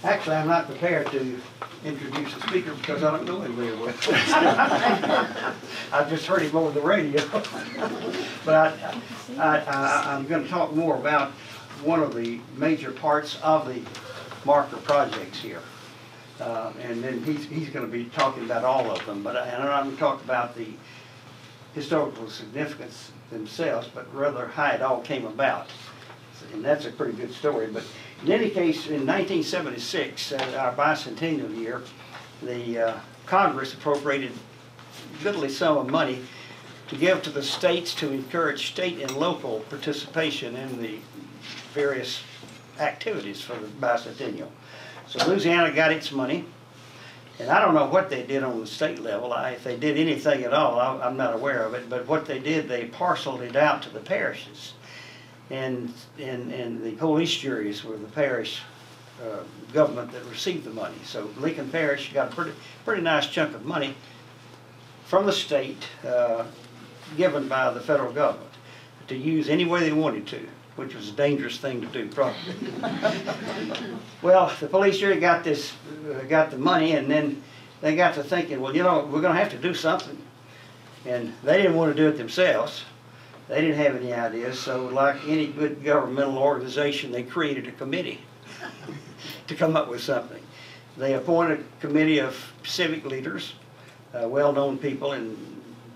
Actually, I'm not prepared to introduce the speaker because I don't know him very well. I've just heard him over the radio. But I'm going to talk more about one of the major parts of the marker projects here. And then he's going to be talking about all of them. But I'm going to talk about the historical significance themselves, but rather how it all came about. And that's a pretty good story. But in any case, in 1976, our bicentennial year, the Congress appropriated a goodly sum of money to give to the states to encourage state and local participation in the various activities for the bicentennial. So Louisiana got its money, and I don't know what they did on the state level. If they did anything at all, I'm not aware of it, but what they did, they parceled it out to the parishes. And the police juries were the parish government that received the money. So Lincoln Parish got a pretty nice chunk of money from the state given by the federal government to use any way they wanted to, which was a dangerous thing to do, probably. Well, the police jury got the money, and then they got to thinking, well, you know, we're going to have to do something. And they didn't want to do it themselves. They didn't have any ideas, so like any good governmental organization, they created a committee to come up with something. They appointed a committee of civic leaders, well-known people in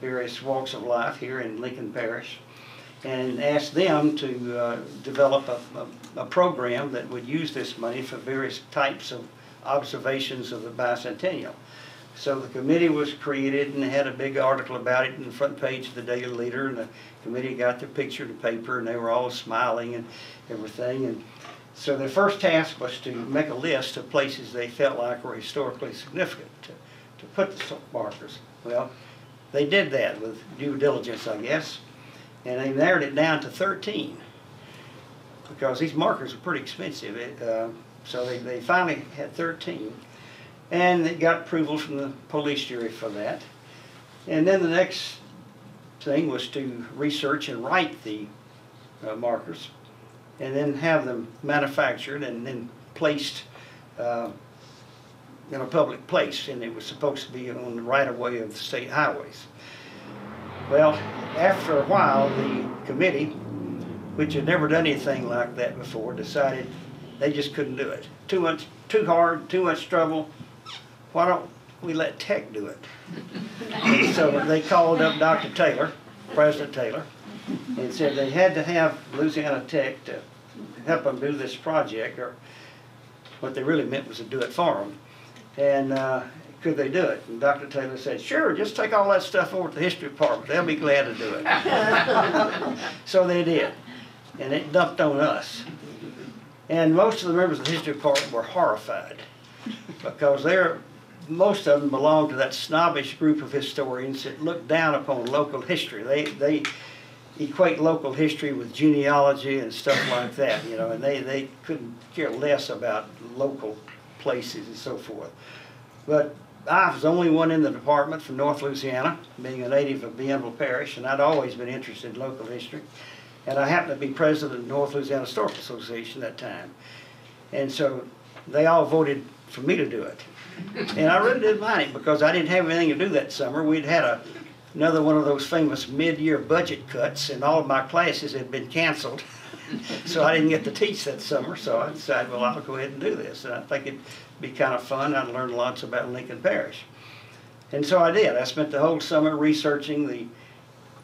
various walks of life here in Lincoln Parish, and asked them to develop a program that would use this money for various types of observations of the bicentennial. So the committee was created and had a big article about it in the front page of the Daily Leader, and the committee got their picture in the paper, and they were all smiling and everything. And so their first task was to make a list of places they felt like were historically significant to put the markers. Well, they did that with due diligence, I guess, and they narrowed it down to 13 because these markers are pretty expensive. So they finally had 13. And they got approval from the police jury for that. And then the next thing was to research and write the markers, and then have them manufactured and then placed in a public place. And it was supposed to be on the right-of-way of the state highways. Well, after a while, the committee, which had never done anything like that before, decided they just couldn't do it. Too hard, too much trouble. Why don't we let Tech do it? So they called up Dr. Taylor, President Taylor, and said they had to have Louisiana Tech to help them do this project, or what they really meant was to do it for them. And could they do it? And Dr. Taylor said, sure, just take all that stuff over to the history department. They'll be glad to do it. So they did, and it dumped on us. And most of the members of the history department were horrified because most of them belong to that snobbish group of historians that look down upon local history. They equate local history with genealogy and stuff like that, you know, and they couldn't care less about local places and so forth. But I was the only one in the department from North Louisiana, being a native of Bienville Parish, and I'd always been interested in local history. And I happened to be president of the North Louisiana Historical Association at that time. And so they all voted for me to do it. And I really didn't mind it because I didn't have anything to do that summer. We'd had another one of those famous mid-year budget cuts, and all of my classes had been canceled. So I didn't get to teach that summer, so I decided, well, I'll go ahead and do this. And I think it'd be kind of fun. I'd learn lots about Lincoln Parish. And so I did. I spent the whole summer researching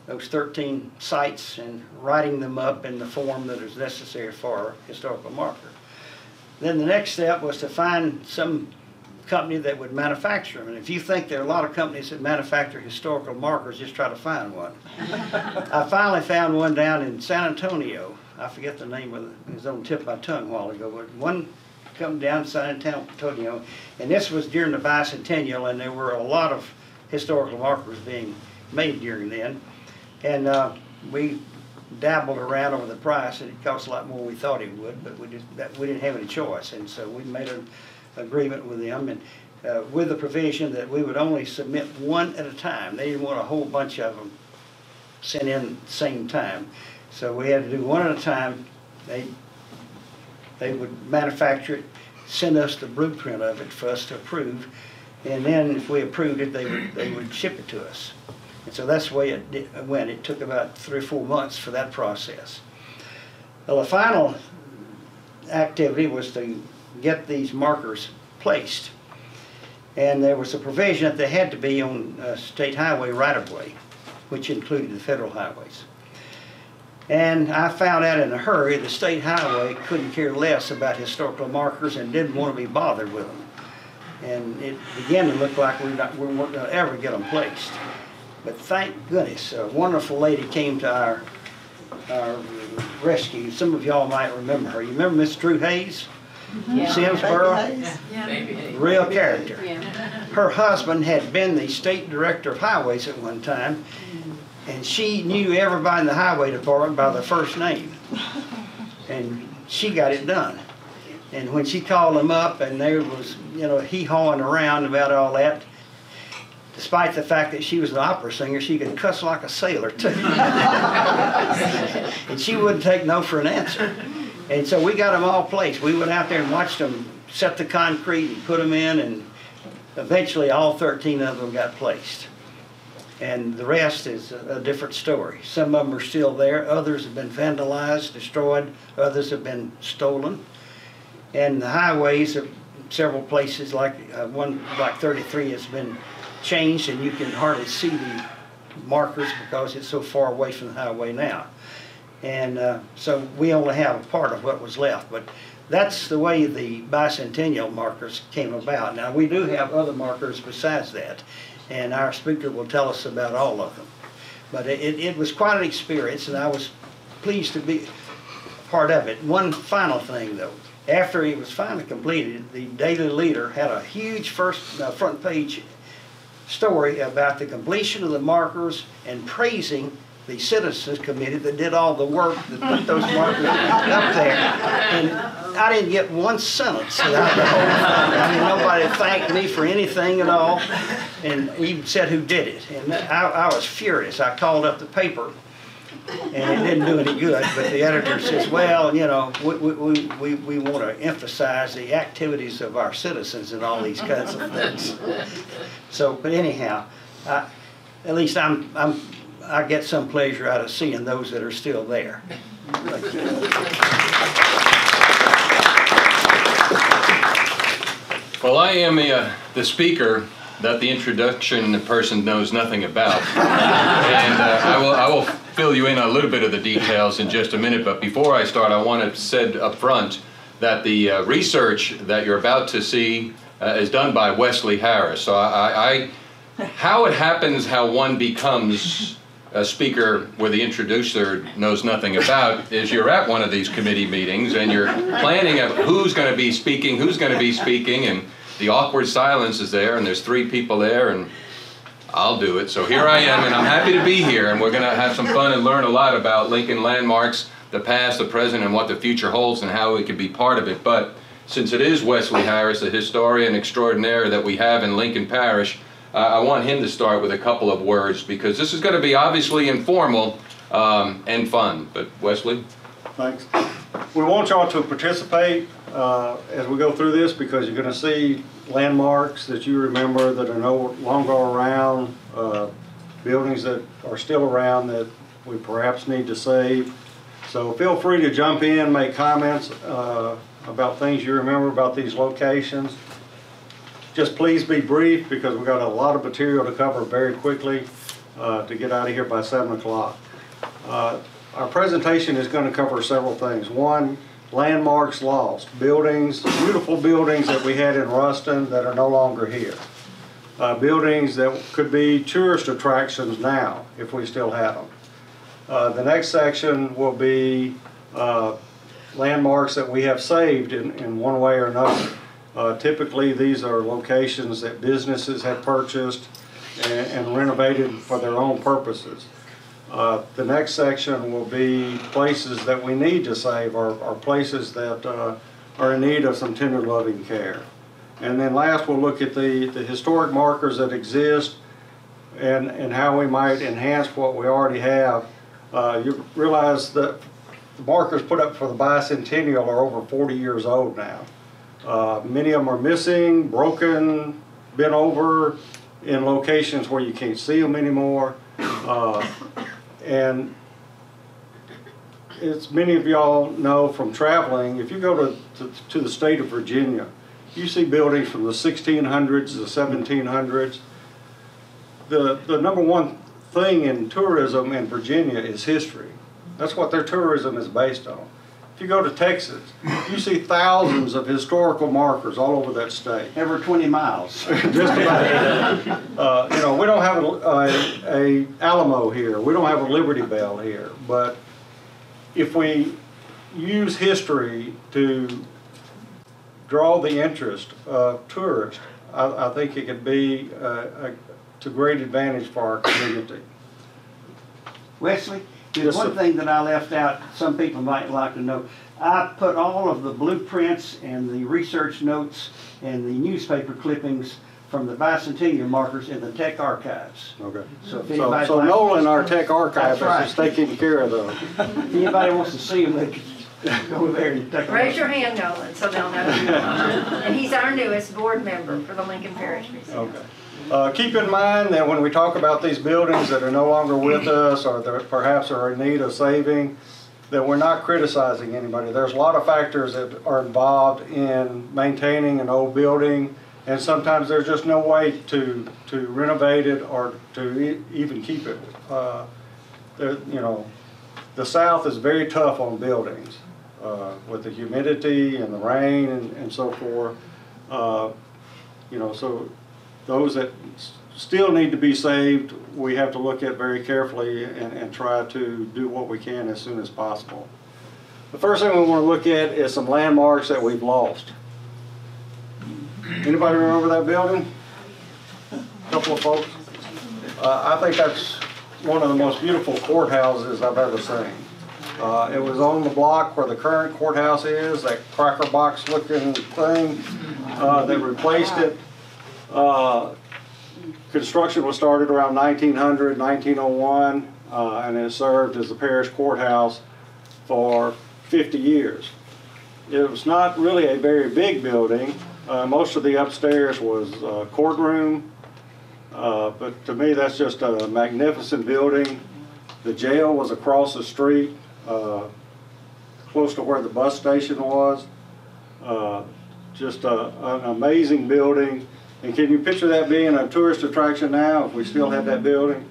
those 13 sites and writing them up in the form that is necessary for a historical marker. Then the next step was to find some company that would manufacture them. And if you think there are a lot of companies that manufacture historical markers, just try to find one. I finally found one down in San Antonio. I forget the name of it. It was on the tip of my tongue a while ago. But one come down to San Antonio, and this was during the bicentennial, and there were a lot of historical markers being made during then. And we dabbled around over the price, and it cost a lot more than we thought it would, but we didn't have any choice. And so we made an agreement with them, and with the provision that we would only submit one at a time. They didn't want a whole bunch of them sent in at the same time. So we had to do one at a time. They would manufacture it, send us the blueprint of it for us to approve, and then if we approved it, they would ship it to us. And so that's the way it went. It took about 3 or 4 months for that process. Well, the final activity was to get these markers placed. And there was a provision that they had to be on state highway right-of-way, which included the federal highways. And I found out in a hurry the state highway couldn't care less about historical markers and didn't want to be bothered with them. And it began to look like we weren't going to ever get them placed. But thank goodness, a wonderful lady came to our rescue. Some of y'all might remember her. You remember Miss Drew Hayes? Yeah. Simsboro? Yeah. Real character. Yeah. Her husband had been the state director of highways at one time, and she knew everybody in the highway department by their first name. And she got it done. And when she called them up and there was, you know, hee-hawing around about all that, despite the fact that she was an opera singer, she could cuss like a sailor too. And she wouldn't take no for an answer. And so we got them all placed. We went out there and watched them set the concrete and put them in, and eventually all 13 of them got placed. And the rest is a different story. Some of them are still there. Others have been vandalized, destroyed. Others have been stolen. And the highways of several places, like one, like 33, has been changed, and you can hardly see the markers because it's so far away from the highway now. And so we only have a part of what was left. But that's the way the bicentennial markers came about. Now, we do have other markers besides that, and our speaker will tell us about all of them. But it was quite an experience, and I was pleased to be part of it. One final thing, though. After it was finally completed, the Daily Leader had a huge front page story about the completion of the markers and praising the Citizens Committee that did all the work that put those markers up there. And I didn't get one sentence throughout the whole thing. I mean, nobody thanked me for anything at all, and even said who did it. And I was furious. I called up the paper, and it didn't do any good. But the editor says, well, you know, we want to emphasize the activities of our citizens and all these kinds of things. So, but anyhow, at least I get some pleasure out of seeing those that are still there. Well, I am the speaker that the introduction person knows nothing about. And I will fill you in on a little bit of the details in just a minute. But before I start, I want to say up front that the research that you're about to see is done by Welsey Harris. So how it happens how one becomes a speaker where the introducer knows nothing about is you're at one of these committee meetings and you're planning of who's going to be speaking, and the awkward silence is there, and there's 3 people there, and I'll do it. So here I am, and I'm happy to be here, and we're going to have some fun and learn a lot about Lincoln landmarks, the past, the present, and what the future holds and how we can be part of it. But since it is Welsey Harris, the historian extraordinaire that we have in Lincoln Parish, I want him to start with a couple of words, because this is going to be obviously informal and fun. But Welsey? Thanks. We want y'all to participate as we go through this, because you're going to see landmarks that you remember that are no longer around, buildings that are still around that we perhaps need to save. So feel free to jump in, make comments about things you remember about these locations. Just please be brief, because we've got a lot of material to cover very quickly to get out of here by 7 o'clock. Our presentation is going to cover several things. One, landmarks lost. Buildings, beautiful buildings that we had in Ruston that are no longer here. Buildings that could be tourist attractions now, if we still had them. The next section will be landmarks that we have saved in one way or another. Typically, these are locations that businesses have purchased and renovated for their own purposes. The next section will be places that we need to save, or places that are in need of some tender loving care. And then last, we'll look at the historic markers that exist and how we might enhance what we already have. You realize that the markers put up for the bicentennial are over 40 years old now. Many of them are missing, broken, bent over in locations where you can't see them anymore. And as many of y'all know from traveling, if you go to the state of Virginia, you see buildings from the 1600s, the 1700s. The number one thing in tourism in Virginia is history. That's what their tourism is based on. If you go to Texas, you see thousands of historical markers all over that state. Every 20 miles. Just about. You know, we don't have a Alamo here. We don't have a Liberty Bell here. But if we use history to draw the interest of tourists, I think it could be to great advantage for our community. Wesley, there's Yes, one sir. thing that I left out, some people might like to know. I put all of the blueprints and the research notes and the newspaper clippings from the bicentennial markers in the tech archives. Okay. So if So anybody Nolan, our tech archivist, That's is right. taking care of those. If anybody wants to see them, they can go there and take a Raise look. your hand, Nolan, so they'll know who you are. And he's our newest board member for the Lincoln Parish Museum. Okay. Keep in mind that when we talk about these buildings that are no longer with us or that perhaps are in need of saving, that we're not criticizing anybody. There's a lot of factors that are involved in maintaining an old building, and sometimes there's just no way to renovate it or to even keep it. You know, the South is very tough on buildings with the humidity and the rain and so forth. You know, so those that still need to be saved, we have to look at very carefully and try to do what we can as soon as possible. The first thing we want to look at is some landmarks that we've lost. Anybody remember that building? A couple of folks? I think that's one of the most beautiful courthouses I've ever seen. It was on the block where the current courthouse is, that cracker box looking thing. They replaced it. Construction was started around 1900, 1901, and it served as the parish courthouse for 50 years. It was not really a very big building. Most of the upstairs was courtroom, but to me that's just a magnificent building. The jail was across the street, close to where the bus station was. Just an amazing building. And can you picture that being a tourist attraction now if we still had that building?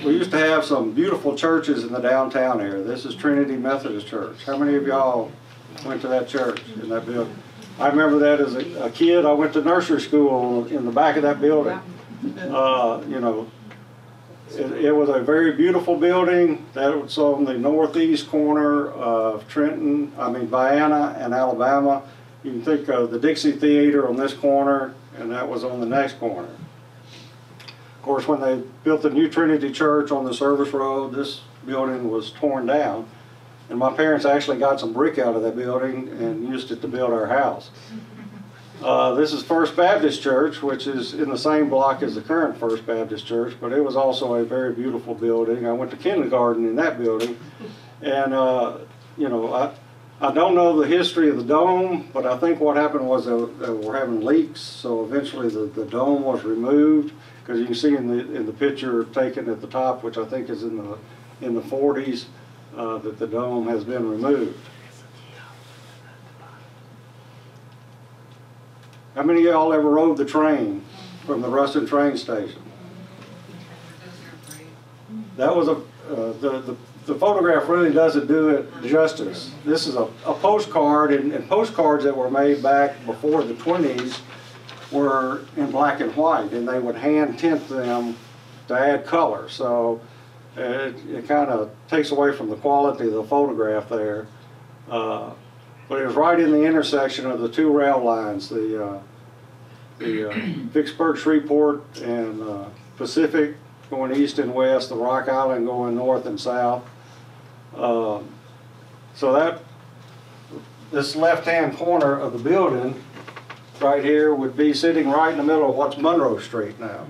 We used to have some beautiful churches in the downtown area. This is Trinity Methodist Church. How many of y'all went to that church in that building? I remember that as a kid. I went to nursery school in the back of that building. You know, it was a very beautiful building. That was on the northeast corner of Vienna and Alabama. You can think of the Dixie Theater on this corner, and that was on the next corner. Of course, when they built the new Trinity Church on the service road, this building was torn down. And my parents actually got some brick out of that building and used it to build our house. This is First Baptist Church, which is in the same block as the current First Baptist Church, but it was also a very beautiful building. I went to kindergarten in that building, and you know, I don't know the history of the dome, but I think what happened was they were having leaks, so eventually the dome was removed, because you can see in the picture taken at the top, which I think is in the 40s, that the dome has been removed. How many of y'all ever rode the train from the Ruston train station? That was the photograph really doesn't do it justice. This is a postcard, and postcards that were made back before the 20s were in black and white, and they would hand tint them to add color. So it kind of takes away from the quality of the photograph there. But it was right in the intersection of the two rail lines, the Vicksburg, Shreveport, and Pacific going east and west, the Rock Island going north and south. So this left-hand corner of the building right here would be sitting right in the middle of what's Monroe Street now.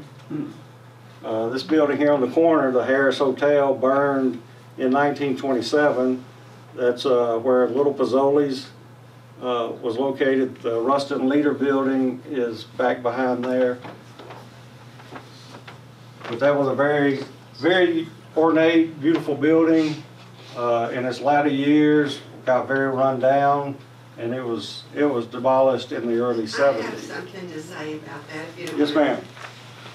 This building here on the corner, the Harris Hotel, burned in 1927. That's where Little Pizzoli's was located. The Ruston Leader Building is back behind there. But that was a very, very ornate, beautiful building. In its latter years, got very run down, and it was demolished in the early 70s. I have something to say about that. If you don't Yes, ma'am.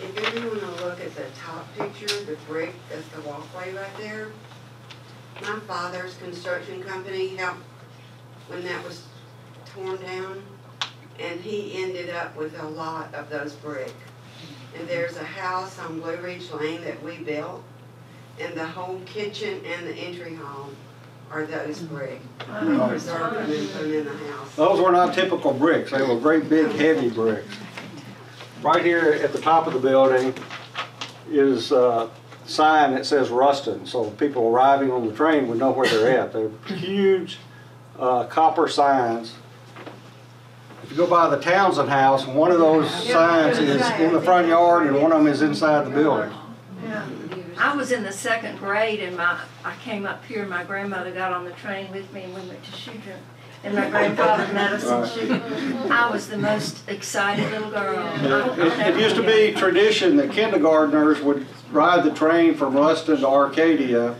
If you want to look at the top picture, the brick, that's the walkway right there. My father's construction company helped when that was torn down, and he ended up with a lot of those brick. And there's a house on Blue Ridge Lane that we built, and the whole kitchen and the entry hall are those brick. We preserved them and put them in the house. Those were not typical bricks. They were great big heavy bricks. Right here at the top of the building is a sign that says Ruston, so people arriving on the train would know where they're at. They're huge copper signs. If you go by the Townsend House, one of those signs is in the front yard and one of them is inside the building. I was in the second grade and I came up here and my grandmother got on the train with me and we went to Shoedron. And my grandfather met us in Shoedron. I was the most excited little girl. It used to be tradition that kindergartners would ride the train from Ruston to Arcadia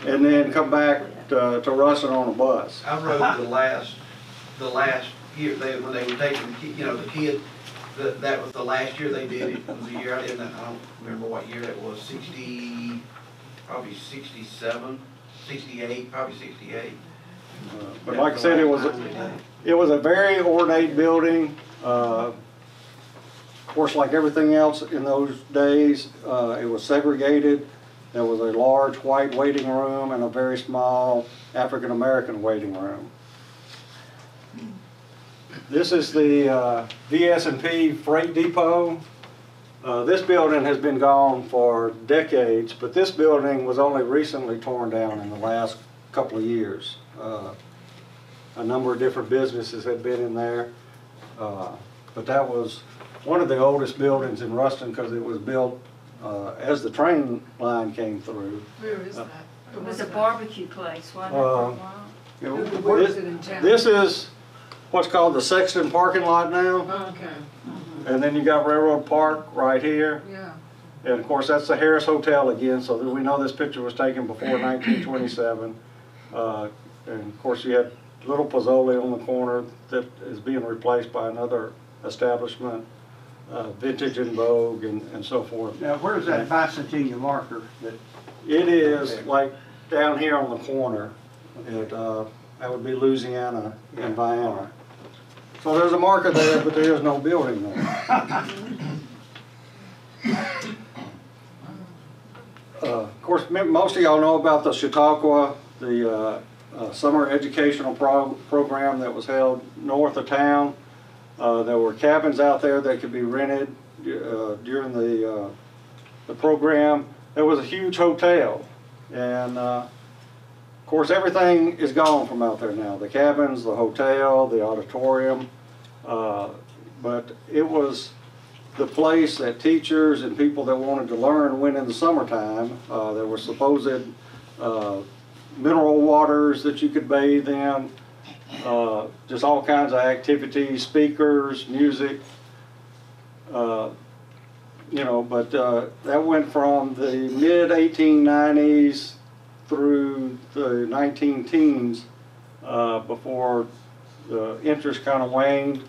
and then come back to Ruston on a bus. I rode the last year when they were taking, the kid. That was the last year they did it. It was a year I don't remember what year it was. 60, probably 67, 68, probably 68. But like I said, it was a very ornate building. Of course, like everything else in those days, it was segregated. There was a large white waiting room and a very small African American waiting room. This is the VS&P Freight Depot. This building has been gone for decades, but this building was only recently torn down in the last couple of years. A number of different businesses had been in there, but that was one of the oldest buildings in Ruston because it was built as the train line came through. Where is that? It was a barbecue place, wasn't it, for a while? Where is it in town? This is what's called the Sexton parking lot now, Okay. and then you got Railroad Park right here. Yeah. And of course, that's the Harris Hotel again, so that we know this picture was taken before 1927. And of course, you had Little Pizzoli on the corner that is being replaced by another establishment, Vintage and Vogue, and so forth. Now, where's that bicentennial marker? It is like down here on the corner. That would be Louisiana and Vienna. So there's a marker there, but there is no building there. Of course, most of y'all know about the Chautauqua, the summer educational program that was held north of town. There were cabins out there that could be rented during the program. There was a huge hotel, and of course everything is gone from out there now. The cabins, the hotel, the auditorium, but it was the place that teachers and people that wanted to learn went in the summertime. There were supposed mineral waters that you could bathe in, just all kinds of activities, speakers, music, but that went from the mid-1890s through the 19-teens before the interest kind of waned.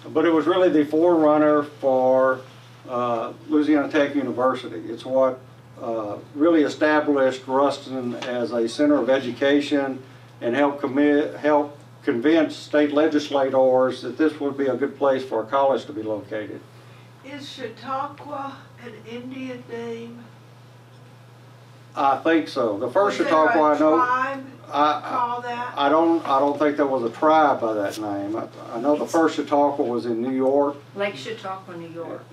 But it was really the forerunner for Louisiana Tech University. It's what really established Ruston as a center of education and helped convince state legislators that this would be a good place for a college to be located. Is Chautauqua an Indian name? I think so. The first Was Chautauqua there a I know. tribe call that? I don't think there was a tribe by that name. I know the first Chautauqua was in New York. Lake Chautauqua, New York.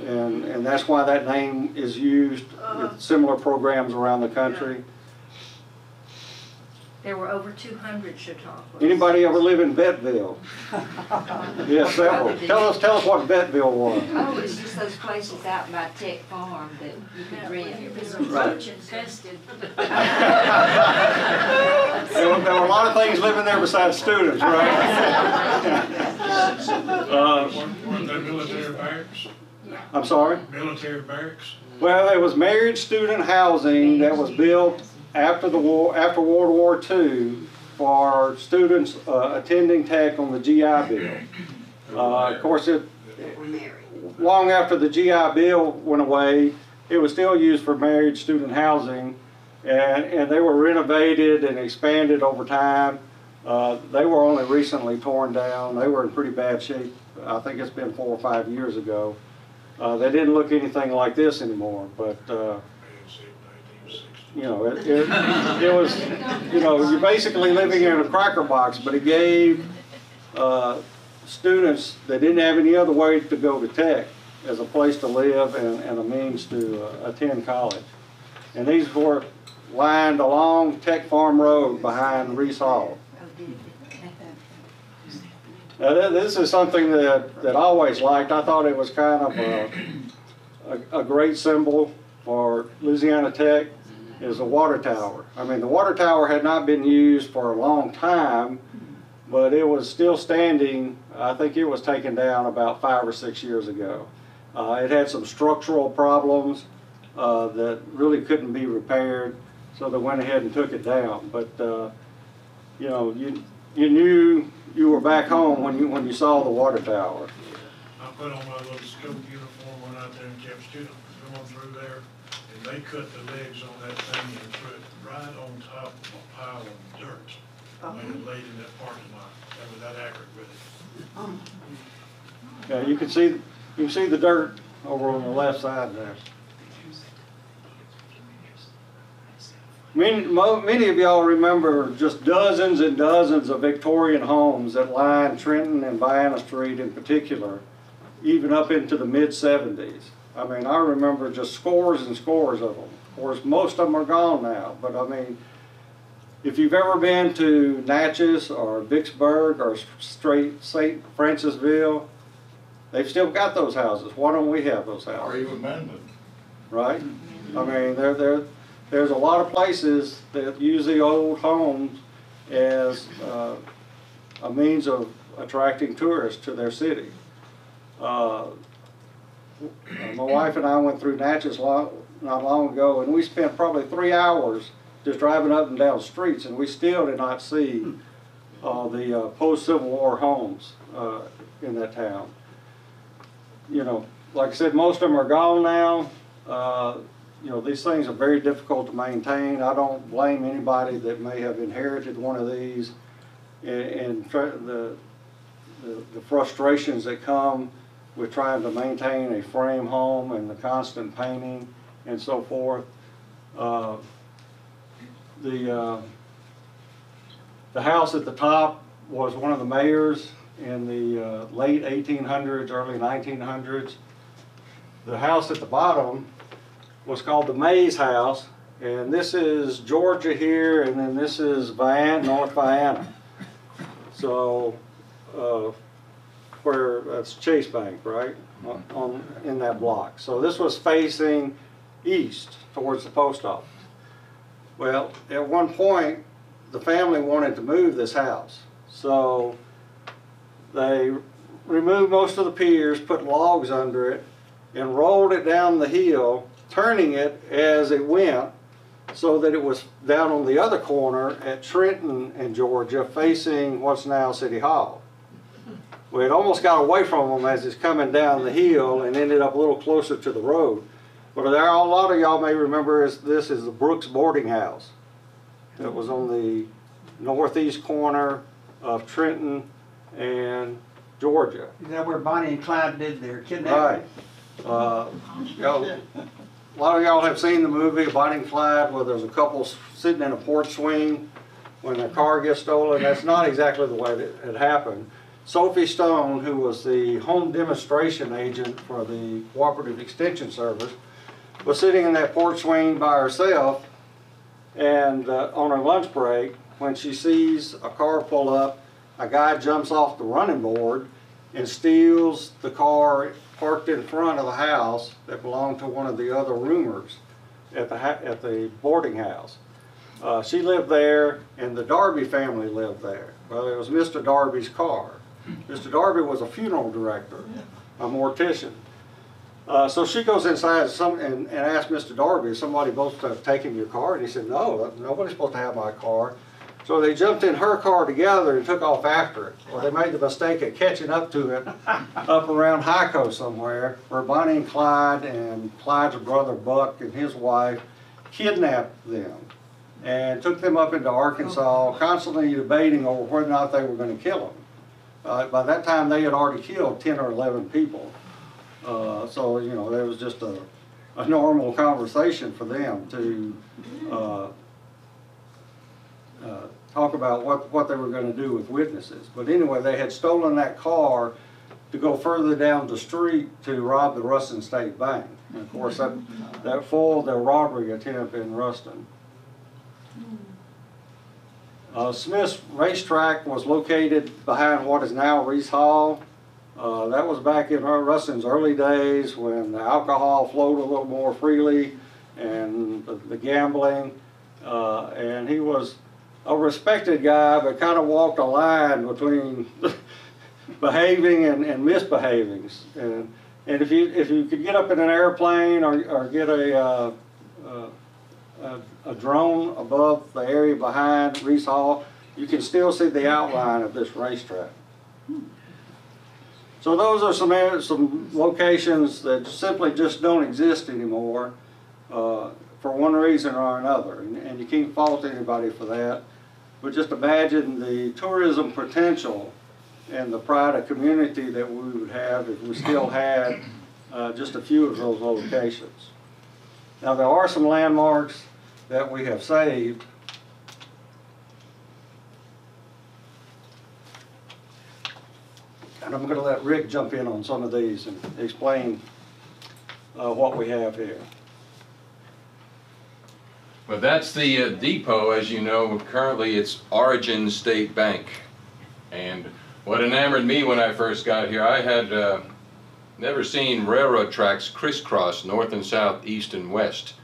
And that's why that name is used with similar programs around the country. There were over 200 Chautauquas. Anybody ever live in Bettville? Yes, several. Tell us what Bettville was. Oh, it's just those places out by Tech Farm that you could rent. It was roach infested. There were a lot of things living there besides students, right? Weren't there military barracks? I'm sorry? Military barracks? Well, it was married student housing that was built after the war, after World War II, for students attending Tech on the GI Bill. Of course, long after the GI Bill went away, it was still used for married student housing, and they were renovated and expanded over time. They were only recently torn down. They were in pretty bad shape. I think it's been 4 or 5 years ago. They didn't look anything like this anymore, but you know, it was, you know, you're basically living in a cracker box, but it gave students that didn't have any other way to go to Tech as a place to live and a means to attend college. And these were lined along Tech Farm Road behind Reese Hall. Now, this is something that I always liked. I thought it was kind of a great symbol for Louisiana Tech, is the water tower. I mean, the water tower had not been used for a long time, but it was still standing. I think it was taken down about 5 or 6 years ago. It had some structural problems that really couldn't be repaired, so they went ahead and took it down. But you know, you knew you were back home when you saw the water tower. I put on my little scout uniform, went out there and kept students going through there, and they cut the legs on that thing and threw it right on top of a pile of dirt. And it laid in that parking lot. That was that accurate with it. Yeah, you can see the dirt over on the left side there. Many of y'all remember just dozens and dozens of Victorian homes that line Trenton and Vienna Street in particular, even up into the mid-70s. I mean, I remember just scores and scores of them. Of course, most of them are gone now, but I mean, if you've ever been to Natchez or Vicksburg or St. Francisville, they've still got those houses. Why don't we have those houses? Or even Mendon. Right? I mean, there's a lot of places that use the old homes as a means of attracting tourists to their city. My wife and I went through Natchez not long ago, and we spent probably 3 hours just driving up and down streets, and we still did not see the post-Civil War homes in that town. You know, like I said, most of them are gone now. You know, these things are very difficult to maintain. I don't blame anybody that may have inherited one of these, and the frustrations that come with trying to maintain a frame home and the constant painting and so forth. The house at the top was one of the mayors in the late 1800s, early 1900s. The house at the bottom was called the Mays House, and this is Georgia here, and then this is Vienna, North Vienna. So, where that's Chase Bank, right, in that block. So this was facing east towards the post office. Well, at one point, the family wanted to move this house, so they removed most of the piers, put logs under it, and rolled it down the hill, turning it as it went so that it was down on the other corner at Trenton and Georgia, facing what's now City Hall. Well, it almost got away from them as it's coming down the hill and ended up a little closer to the road. But a lot of y'all may remember this is the Brooks Boarding House. It was on the northeast corner of Trenton and Georgia. Is that where Bonnie and Clyde did their kidnapping? Right. A lot of y'all have seen the movie Bonnie and Clyde, where there's a couple sitting in a porch swing when their car gets stolen. That's not exactly the way that it happened. Sophie Stone, who was the home demonstration agent for the Cooperative Extension Service, was sitting in that porch swing by herself, and on her lunch break, when she sees a car pull up, a guy jumps off the running board and steals the car parked in front of the house that belonged to one of the other roomers at the boarding house. She lived there, and the Darby family lived there. Well, it was Mr. Darby's car. Mr. Darby was a funeral director, a mortician. So she goes inside and asks Mr. Darby, is somebody supposed to have taken your car? And he said, no, nobody's supposed to have my car. So they jumped in her car together and took off after it. Well, they made the mistake of catching up to it up around Hyco somewhere, where Bonnie and Clyde's brother Buck and his wife kidnapped them and took them up into Arkansas, constantly debating over whether or not they were going to kill them. By that time, they had already killed 10 or 11 people. So, you know, there was just a normal conversation for them to talk about what they were going to do with witnesses. But anyway, they had stolen that car to go further down the street to rob the Ruston State Bank. And of course, that foiled their robbery attempt in Ruston. Smith's Racetrack was located behind what is now Reese Hall. That was back in Ruston's early days when the alcohol flowed a little more freely and the gambling. And he was a respected guy, but kind of walked a line between behaving and misbehaving. And if you could get up in an airplane or get a drone above the area behind Reese Hall, you can still see the outline of this racetrack. So those are some locations that simply just don't exist anymore for one reason or another, and you can't fault anybody for that. But just imagine the tourism potential and the pride of community that we would have if we still had just a few of those locations. Now there are some landmarks that we have saved. And I'm going to let Rick jump in on some of these and explain what we have here. Well, that's the depot, as you know. Currently it's Origin State Bank. And what enamored me when I first got here, I had never seen railroad tracks crisscross north and south, east and west.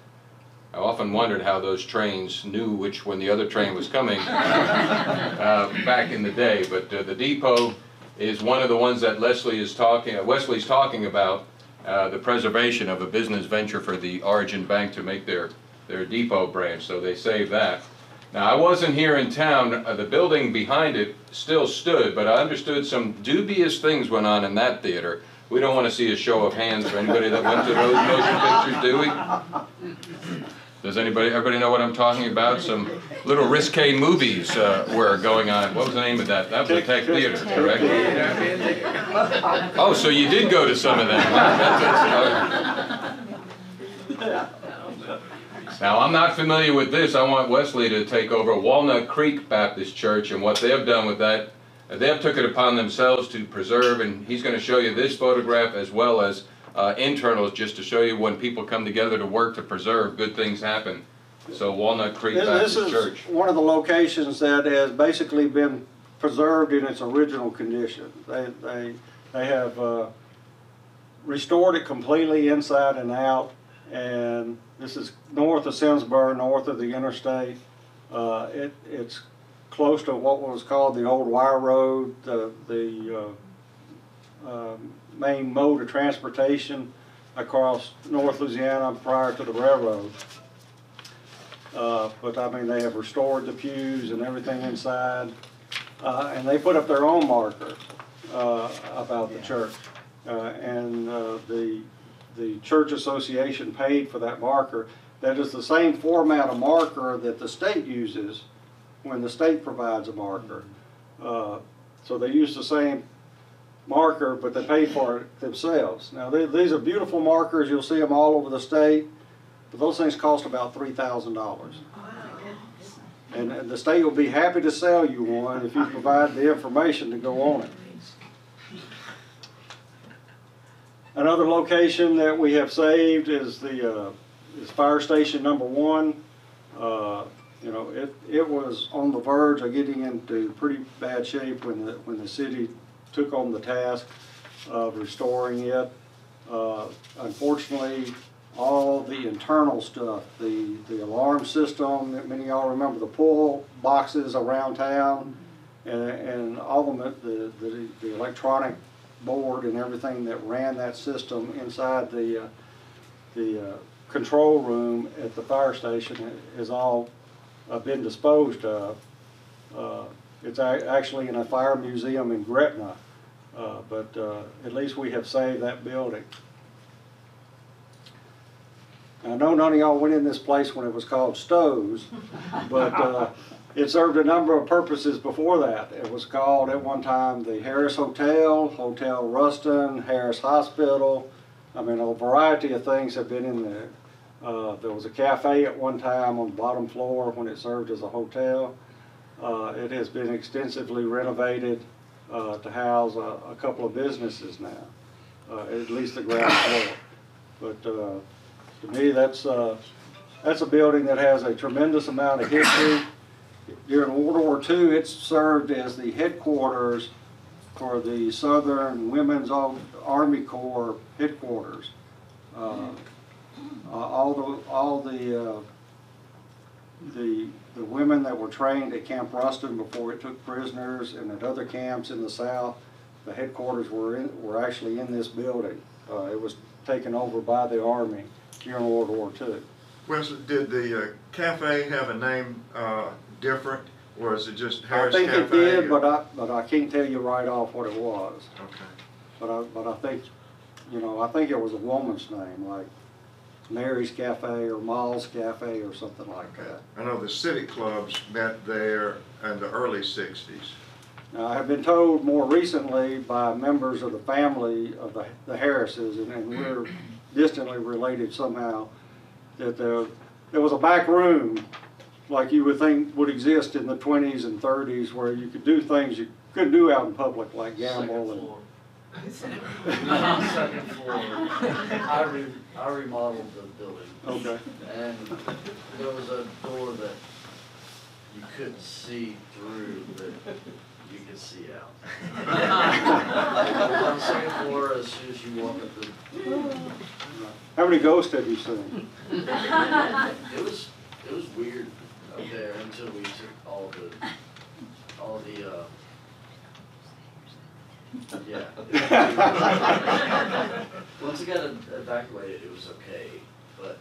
I often wondered how those trains knew when the other train was coming back in the day. But the depot is one of the ones that Wesley's talking about, the preservation of a business venture for the Origin Bank to make their depot branch, so they saved that. Now, I wasn't here in town. The building behind it still stood, but I understood some dubious things went on in that theater. We don't want to see a show of hands for anybody that went to those motion pictures, do we? Does everybody know what I'm talking about? Some little risque movies were going on. What was the name of that? That was the Tech Theater, correct? Oh, so you did go to some of them. Now, I'm not familiar with this. I want Wesley to take over Walnut Creek Baptist Church and what they've done with that. They have took it upon themselves to preserve, and he's going to show you this photograph as well as internals, just to show you when people come together to work to preserve, good things happen. So Walnut Creek Baptist Church. This is one of the locations that has basically been preserved in its original condition. They have restored it completely inside and out, and this is north of Simsbury, north of the interstate. It's close to what was called the old wire road, the main mode of transportation across North Louisiana prior to the railroad. But I mean, they have restored the pews and everything inside, and they put up their own marker about the church, and the church association paid for that marker. That is the same format of marker that the state uses when the state provides a marker. So they use the same marker, but they pay for it themselves. Now these are beautiful markers. You'll see them all over the state, but those things cost about $3,000. And the state will be happy to sell you one if you provide the information to go on it. Another location that we have saved is the Fire Station number 1. you know, it was on the verge of getting into pretty bad shape when the city took on the task of restoring it. Unfortunately, all the internal stuff, the alarm system, many of y'all remember the pull boxes around town, and all of the electronic board and everything that ran that system inside the control room at the fire station is all been disposed of. It's actually in a fire museum in Gretna, but at least we have saved that building. I know none of y'all went in this place when it was called Stowe's, but it served a number of purposes before that. It was called at one time the Harris Hotel, Hotel Ruston, Harris Hospital. I mean, a variety of things have been in there. There was a cafe at one time on the bottom floor when it served as a hotel. It has been extensively renovated to house a couple of businesses now, at least the ground floor. But to me, that's a building that has a tremendous amount of history. During World War II, it served as the headquarters for the Southern Women's Army Corps headquarters. All the women that were trained at Camp Ruston before it took prisoners, and at other camps in the South, the headquarters were actually in this building. It was taken over by the Army during World War II. Well, so did the cafe have a name different, or is it just Harris I think Cafe? it did, but I can't tell you right off what it was. Okay. But I think, you know, I think it was a woman's name, like Mary's Cafe or Maul's Cafe or something like that. I know the city clubs met there in the early 60s. Now, I have been told more recently by members of the family of the Harrises, and we're distantly related somehow, that there was a back room like you would think would exist in the 20s and 30s where you could do things you couldn't do out in public, like gamble. Second floor. I remodeled the building. Okay. And there was a door that you couldn't see through, that you could see out. On the second floor, as soon as you walk up the... How many ghosts have you seen? It was weird up there until we took all the yeah. Once it got evacuated, it was okay, but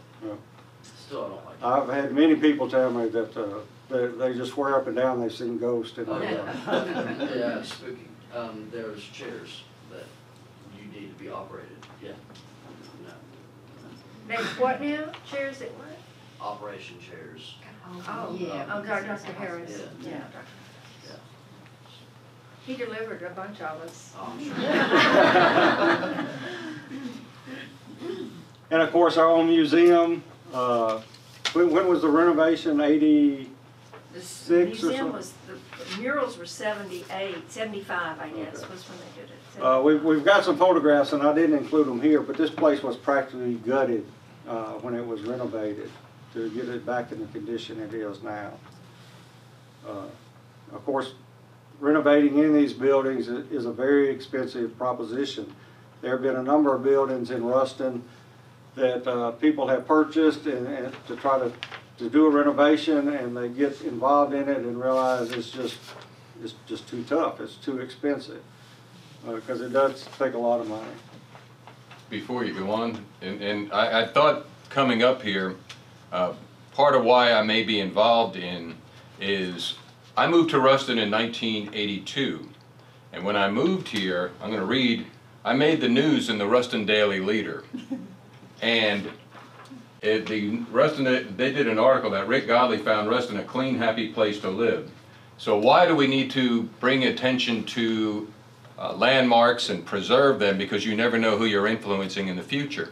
still I don't like it. I've had many people tell me that they just swear up and down they've seen ghosts in there. Yeah, it's spooky. There's chairs that you need to be operated. Yeah. No. There's what now? Chairs that what? Operation chairs. Oh, yeah. Oh, Dr. Harris. Yeah. Yeah. He delivered a bunch of us. Oh, I'm sure. And of course, our own museum. When was the renovation? 86 The or museum something? was, the murals were 75, I guess, was when they did it. We've got some photographs, and I didn't include them here, but this place was practically gutted when it was renovated to get it back in the condition it is now. Of course, renovating any of these buildings is a very expensive proposition. There have been a number of buildings in Ruston that people have purchased and to try to do a renovation, and they get involved in it and realize it's just too tough. It's too expensive because it does take a lot of money. Before you go on, and I thought coming up here, part of why I may be involved in is I moved to Ruston in 1982, and when I moved here, I'm going to read, I made the news in the Ruston Daily Leader, and they did an article that Rick Godley found Ruston a clean, happy place to live. So why do we need to bring attention to landmarks and preserve them? Because you never know who you're influencing in the future.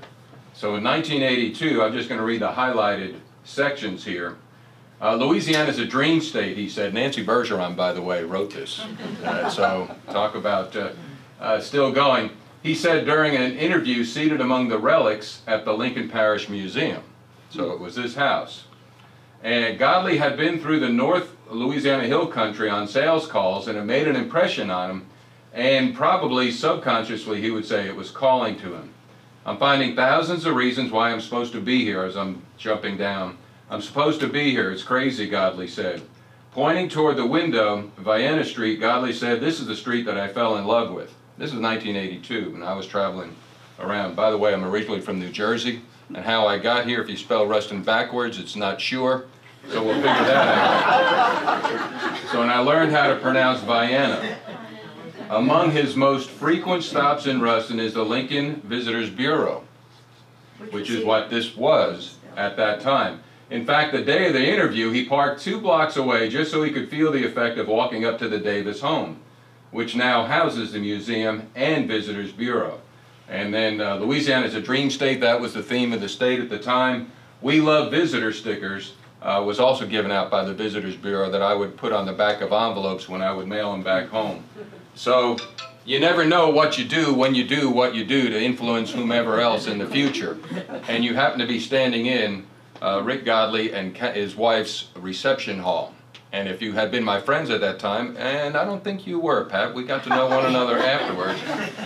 So in 1982, I'm just going to read the highlighted sections here. Louisiana's a dream state, he said. Nancy Bergeron, by the way, wrote this. So talk about still going. He said during an interview seated among the relics at the Lincoln Parish Museum. So it was this house. And Godley had been through the North Louisiana Hill Country on sales calls, and it made an impression on him, and probably subconsciously he would say it was calling to him. I'm finding thousands of reasons why I'm supposed to be here as I'm jumping down. I'm supposed to be here. It's crazy, Godley said. Pointing toward the window, Vienna Street, Godley said, this is the street that I fell in love with. This was 1982, and I was traveling around. By the way, I'm originally from New Jersey, and how I got here, if you spell Ruston backwards, it's not sure. So we'll figure that out. So, and I learned how to pronounce Vienna. Among his most frequent stops in Ruston is the Lincoln Visitors Bureau, which is what this was at that time. In fact, the day of the interview, he parked 2 blocks away just so he could feel the effect of walking up to the Davis home, which now houses the museum and Visitors Bureau. And then Louisiana's a dream state. That was the theme of the state at the time. We love visitor stickers. Was also given out by the Visitors Bureau that I would put on the back of envelopes when I would mail them back home. So you never know what you do when you do what you do to influence whomever else in the future. And you happen to be standing in Rick Godley and his wife's reception hall. And if you had been my friends at that time, and I don't think you were, Pat, we got to know one another afterwards,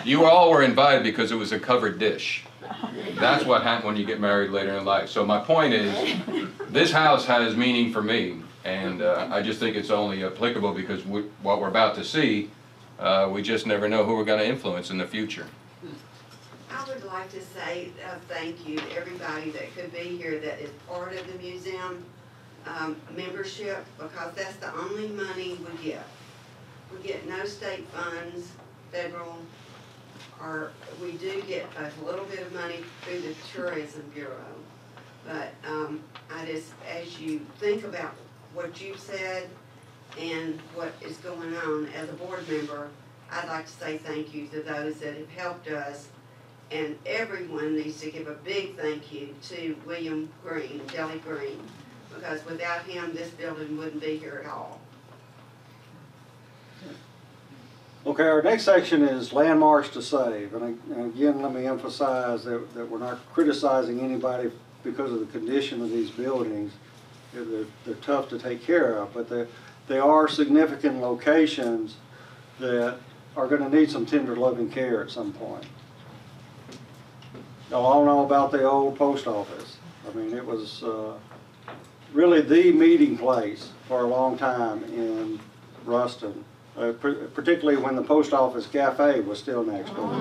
you all were invited because it was a covered dish. That's what happens when you get married later in life. So my point is, this house has meaning for me, and I just think it's only applicable because what we're about to see, we just never know who we're going to influence in the future. I would like to say thank you to everybody that could be here that is part of the museum membership, because that's the only money we get. We get no state funds, federal, or we do get a little bit of money through the Tourism Bureau. But I just, as you think about what you've said and what is going on as a board member, I'd like to say thank you to those that have helped us. And everyone needs to give a big thank you to William Green, Jelly Green, because without him, this building wouldn't be here at all. Okay, our next section is landmarks to save. And again, let me emphasize that we're not criticizing anybody because of the condition of these buildings. They're tough to take care of, but they are significant locations that are going to need some tender loving care at some point. Y'all all know about the old post office. I mean, it was really the meeting place for a long time in Ruston. Particularly when the post office cafe was still next door.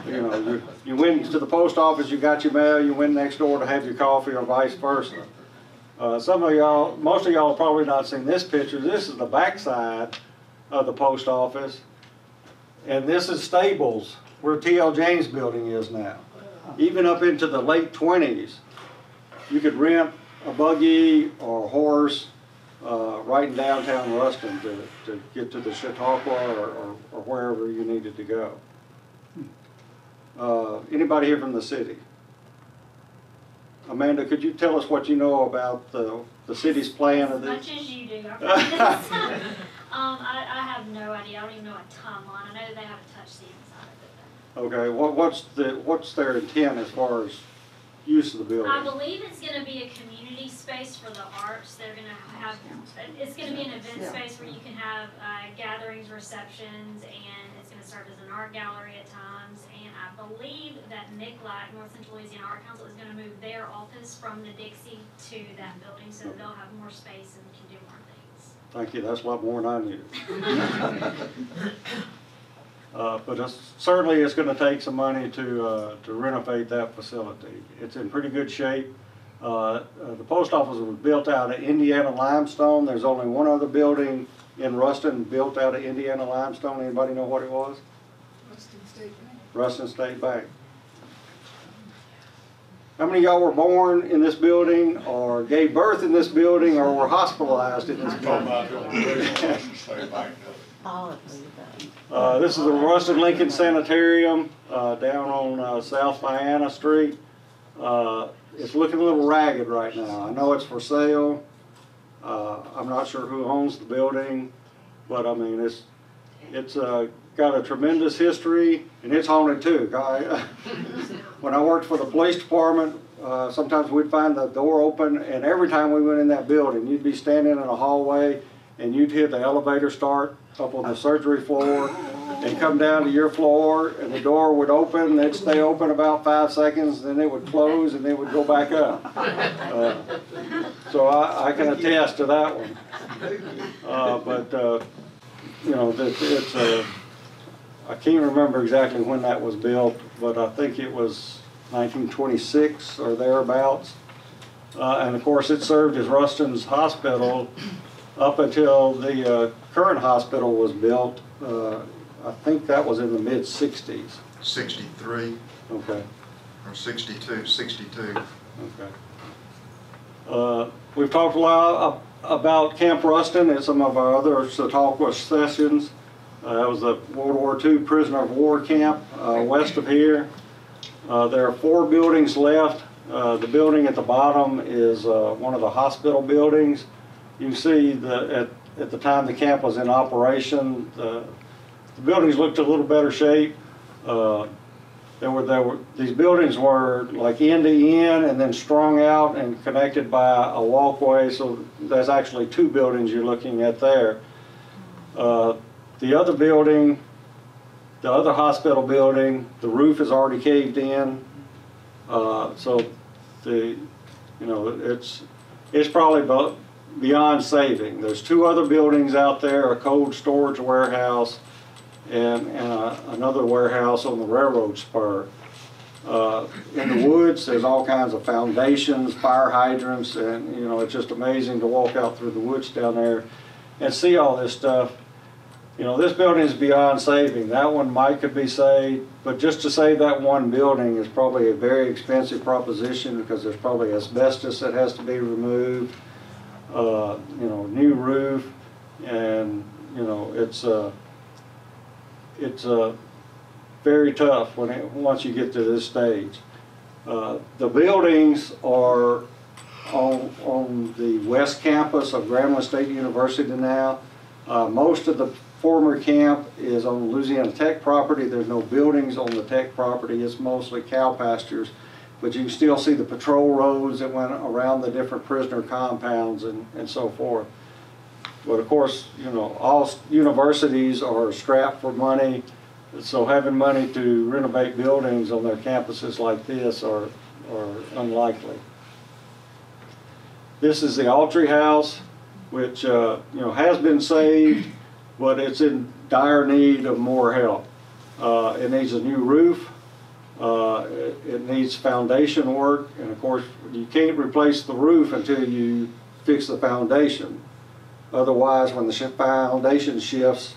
You know, you went to the post office, you got your mail, you went next door to have your coffee, or vice versa. Some of y'all, most of y'all have probably not seen this picture. This is the backside of the post office, and this is Stables, where T.L. James building is now. Even up into the late 20s, you could rent a buggy or a horse right in downtown Ruston to get to the Chautauqua or wherever you needed to go. Anybody here from the city? Amanda, could you tell us what you know about the city's plan of this? As much as you do. I have no idea. I don't even know a timeline. I know that they haven't touched the inside of it. Okay, what's their intent as far as use of the building? I believe it's going to be a community space for the arts. They're going to have, it's going to be an event space where you can have gatherings, receptions, and it's going to serve as an art gallery at times. And I believe that NICLAC, North Central Louisiana Art Council, is going to move their office from the Dixie to that building, so they'll have more space and can do more things. Thank you. That's a lot more than I knew. But certainly it's going to take some money to renovate that facility. It's in pretty good shape. The post office was built out of Indiana limestone. There's only one other building in Ruston built out of Indiana limestone. Anybody know what it was? Ruston State Bank. Ruston State Bank. How many of y'all were born in this building, or gave birth in this building, or were hospitalized in this building? All of them. This is the Ruston Lincoln Sanitarium down on South Vienna Street. It's looking a little ragged right now. I know it's for sale. I'm not sure who owns the building, but I mean it's got a tremendous history, and it's haunted too. When I worked for the police department, sometimes we'd find the door open, and every time we went in that building, you'd be standing in a hallway and you'd hear the elevator start up on the surgery floor and come down to your floor, and the door would open, it'd stay open about 5 seconds, then it would close and it would go back up. So I can attest to that one. You know, it's I can't remember exactly when that was built, but I think it was 1926 or thereabouts. And of course it served as Ruston's hospital up until the current hospital was built. I think that was in the mid-60s. 63. Okay. Or 62, 62. Okay. We've talked a lot about Camp Ruston at some of our other Chautauqua sessions. That was a World War II prisoner of war camp west of here. There are 4 buildings left. The building at the bottom is one of the hospital buildings. You can see that at the time the camp was in operation, the buildings looked a little better shape. These buildings were like end to end and then strung out and connected by a walkway, so there's actually 2 buildings you're looking at there. The other building, the other hospital building, the roof is already caved in, so it's probably beyond saving. There's 2 other buildings out there, a cold storage warehouse and another warehouse on the railroad spur. In the woods, there's all kinds of foundations, fire hydrants, and you know, it's just amazing to walk out through the woods down there and see all this stuff. You know, this building is beyond saving. That one could be saved, but just to save that one building is probably a very expensive proposition because there's probably asbestos that has to be removed, you know, new roof, and you know, it's very tough once you get to this stage. The buildings are on the west campus of Grambling State University now. Most of the former camp is on Louisiana Tech property. There's no buildings on the Tech property. It's mostly cow pastures, but you can still see the patrol roads that went around the different prisoner compounds and so forth. But of course, you know, all universities are strapped for money, so having money to renovate buildings on their campuses like this are unlikely. This is the Autry House, which you know, has been saved, but it's in dire need of more help. It needs a new roof. It needs foundation work, and of course, you can't replace the roof until you fix the foundation. Otherwise, when the foundation shifts,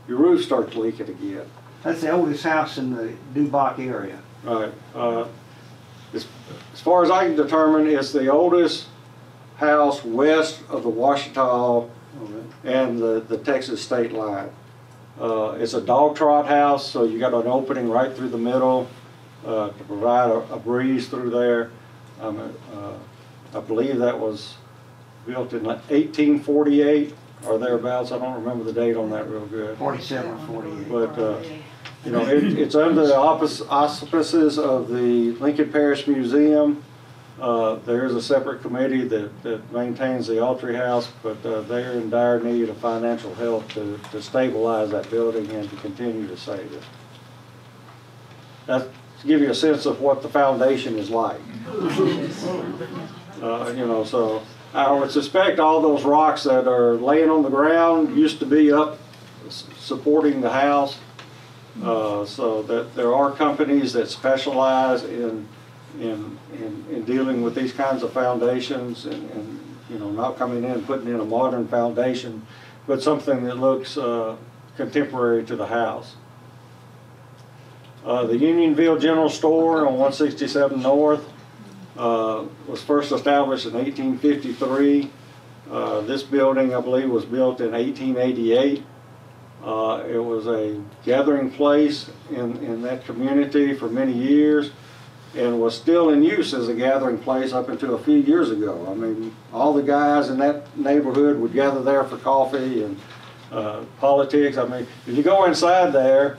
your roof starts leaking again. That's the oldest house in the Dubach area. Right. As far as I can determine, it's the oldest house west of the Ouachita and the Texas state line. It's a dog trot house, so you got an opening right through the middle to provide a breeze through there. I believe that was built in 1848 or thereabouts. I don't remember the date on that real good. 47 or 48. But you know, it's under the auspices of the Lincoln Parish Museum. There is a separate committee that maintains the Autry House, but they're in dire need of financial help to stabilize that building and to continue to save it. That's to give you a sense of what the foundation is like. You know, so I would suspect all those rocks that are laying on the ground used to be up supporting the house. So that there are companies that specialize in dealing with these kinds of foundations and you know, not coming in and putting in a modern foundation, but something that looks contemporary to the house. The Unionville General Store on 167 North was first established in 1853. This building, I believe, was built in 1888. It was a gathering place in that community for many years and was still in use as a gathering place up until a few years ago. I mean, all the guys in that neighborhood would gather there for coffee and politics. I mean, if you go inside there,